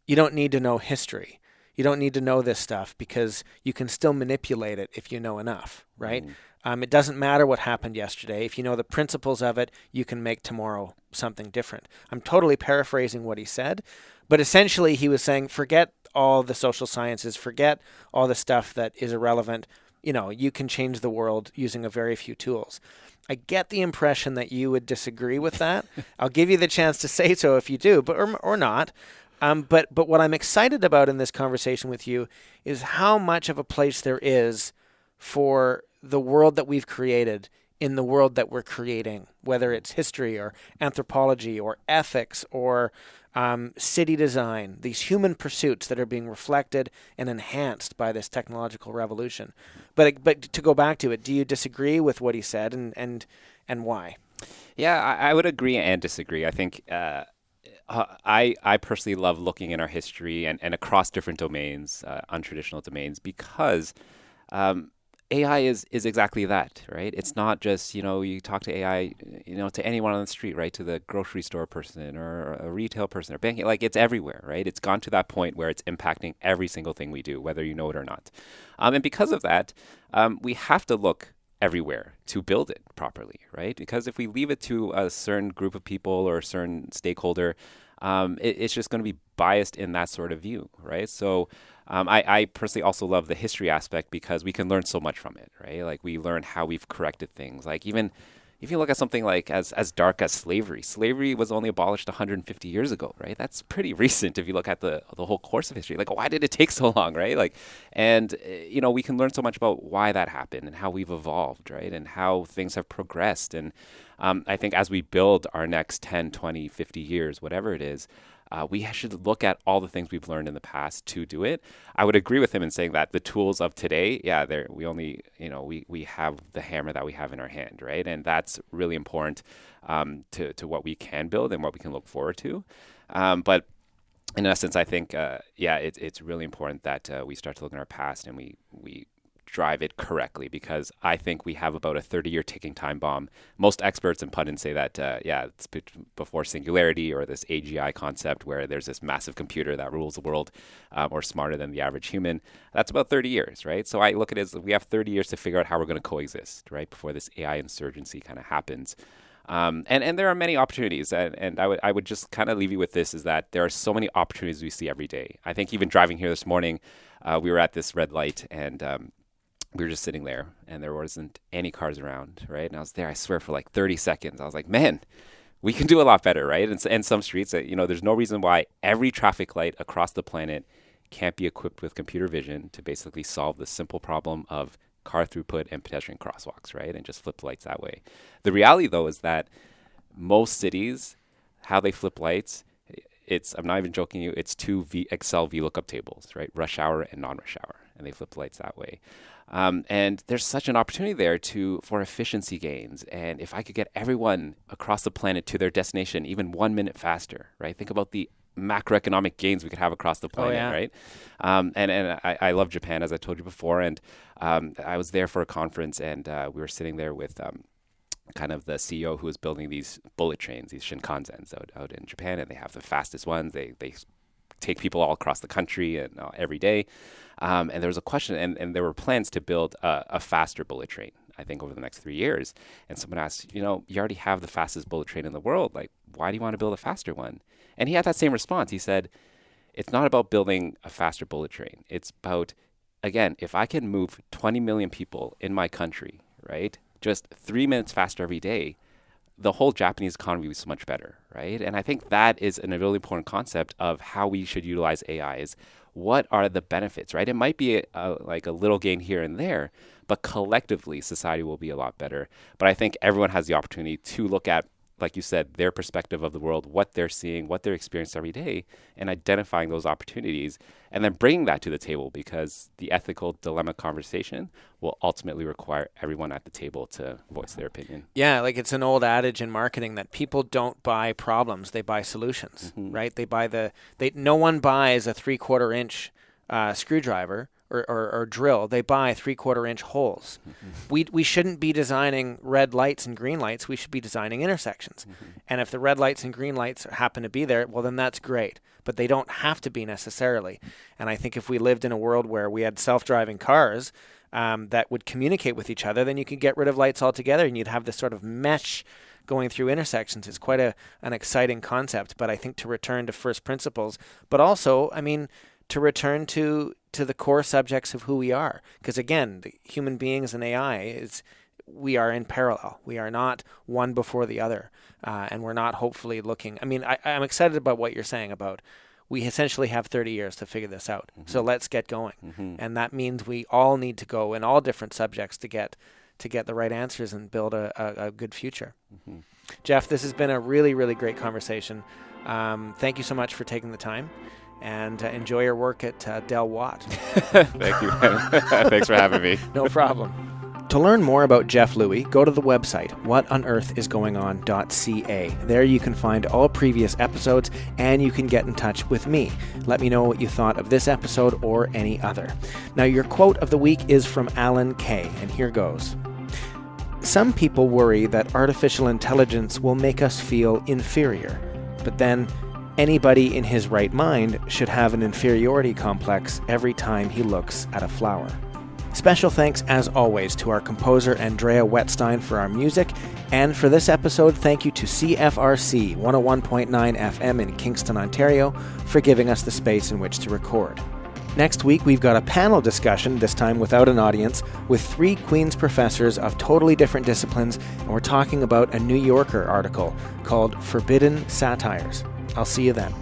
you don't need to know history. You don't need to know this stuff because you can still manipulate it if you know enough, right? It doesn't matter what happened yesterday. If you know the principles of it, you can make tomorrow something different. I'm totally paraphrasing what he said, but essentially he was saying, forget all the social sciences, forget all the stuff that is irrelevant. You can change the world using a very few tools. I get the impression that you would disagree with that. I'll give you the chance to say so if you do, but or not. But what I'm excited about in this conversation with you is how much of a place there is for the world that we've created in the world that we're creating, whether it's history or anthropology or ethics or city design, these human pursuits that are being reflected and enhanced by this technological revolution. But to go back to it, do you disagree with what he said, and why? Yeah, I would agree and disagree. I think I personally love looking in our history and across different domains, untraditional domains, because AI is exactly that, right? It's not just, you talk to AI, to anyone on the street, right? To the grocery store person or a retail person or banking, like it's everywhere, right? It's gone to that point where it's impacting every single thing we do, whether you know it or not. And because of that, we have to look everywhere to build it properly, right? Because if we leave it to a certain group of people or a certain stakeholder, it's just going to be biased in that sort of view, right? So I personally also love the history aspect because we can learn so much from it, right? Like we learn how we've corrected things. Like even if you look at something like as dark as slavery, slavery was only abolished 150 years ago, right? That's pretty recent if you look at the whole course of history. Like why did it take so long, right? Like, and we can learn so much about why that happened and how we've evolved, right? And how things have progressed. And I think as we build our next 10, 20, 50 years, whatever it is, we should look at all the things we've learned in the past to do it. I would agree with him in saying that the tools of today, we only, we have the hammer that we have in our hand, right? And that's really important to what we can build and what we can look forward to. But in essence, I think, it's really important that we start to look in our past and we drive it correctly, because I think we have about a 30-year ticking time bomb. Most experts and pundits say that, it's before singularity or this AGI concept where there's this massive computer that rules the world or smarter than the average human. That's about 30 years, right? So I look at it as we have 30 years to figure out how we're going to coexist, right, before this AI insurgency kind of happens. And there are many opportunities, and I would just kind of leave you with this, is that there are so many opportunities we see every day. I think even driving here this morning, we were at this red light, and we were just sitting there and there wasn't any cars around, right? And I was there, I swear, for like 30 seconds. I was like, man, we can do a lot better, right? And some streets, there's no reason why every traffic light across the planet can't be equipped with computer vision to basically solve the simple problem of car throughput and pedestrian crosswalks, right? And just flip lights that way. The reality, though, is that most cities, how they flip lights, I'm not even joking you, it's two Excel VLOOKUP tables, right? Rush hour and non-rush hour. And they flip the lights that way. And there's such an opportunity there for efficiency gains. And if I could get everyone across the planet to their destination even 1 minute faster, right? Think about the macroeconomic gains we could have across the planet, right? And I love Japan, as I told you before. And I was there for a conference, and we were sitting there with kind of the CEO who was building these bullet trains, these Shinkansens out in Japan, and they have the fastest ones. They take people all across the country and every day. And there was a question, and there were plans to build a faster bullet train, I think, over the next 3 years. And someone asked, you already have the fastest bullet train in the world. Like, why do you want to build a faster one? And he had that same response. He said, it's not about building a faster bullet train. It's about, again, if I can move 20 million people in my country, right, just 3 minutes faster every day, the whole Japanese economy was so much better, right? And I think that is a really important concept of how we should utilize AI is what are the benefits, right? It might be like a little gain here and there, but collectively society will be a lot better. But I think everyone has the opportunity to look at, like you said, their perspective of the world, what they're seeing, what they're experiencing every day, and identifying those opportunities, and then bringing that to the table, because the ethical dilemma conversation will ultimately require everyone at the table to voice their opinion. Yeah, like it's an old adage in marketing that people don't buy problems, they buy solutions, right? No one buys a 3/4 inch screwdriver or drill. They buy 3/4 inch holes. We shouldn't be designing red lights and green lights. We should be designing intersections. And if the red lights and green lights happen to be there, well, then that's great. But they don't have to be necessarily. And I think if we lived in a world where we had self-driving cars that would communicate with each other, then you could get rid of lights altogether and you'd have this sort of mesh going through intersections. It's quite an exciting concept. But I think to return to first principles, but also, to return to the core subjects of who we are. Because again, the human beings and AI we are in parallel. We are not one before the other. And we're not hopefully looking. I'm excited about what you're saying about we essentially have 30 years to figure this out. So let's get going. And that means we all need to go in all different subjects to get the right answers and build a good future. Jeff, this has been a really, really great conversation. Thank you so much for taking the time, and enjoy your work at Deloitte. Thank you. Thanks for having me. No problem. To learn more about Jeff Lui, go to the website whatonearthisgoingon.ca. There you can find all previous episodes, and you can get in touch with me. Let me know what you thought of this episode or any other. Now, your quote of the week is from Alan Kay, and here goes. Some people worry that artificial intelligence will make us feel inferior, but then anybody in his right mind should have an inferiority complex every time he looks at a flower. Special thanks, as always, to our composer Andrea Wetstein for our music, and for this episode, thank you to CFRC 101.9 FM in Kingston, Ontario, for giving us the space in which to record. Next week, we've got a panel discussion, this time without an audience, with 3 Queen's professors of totally different disciplines, and we're talking about a New Yorker article called Forbidden Satires. I'll see you then.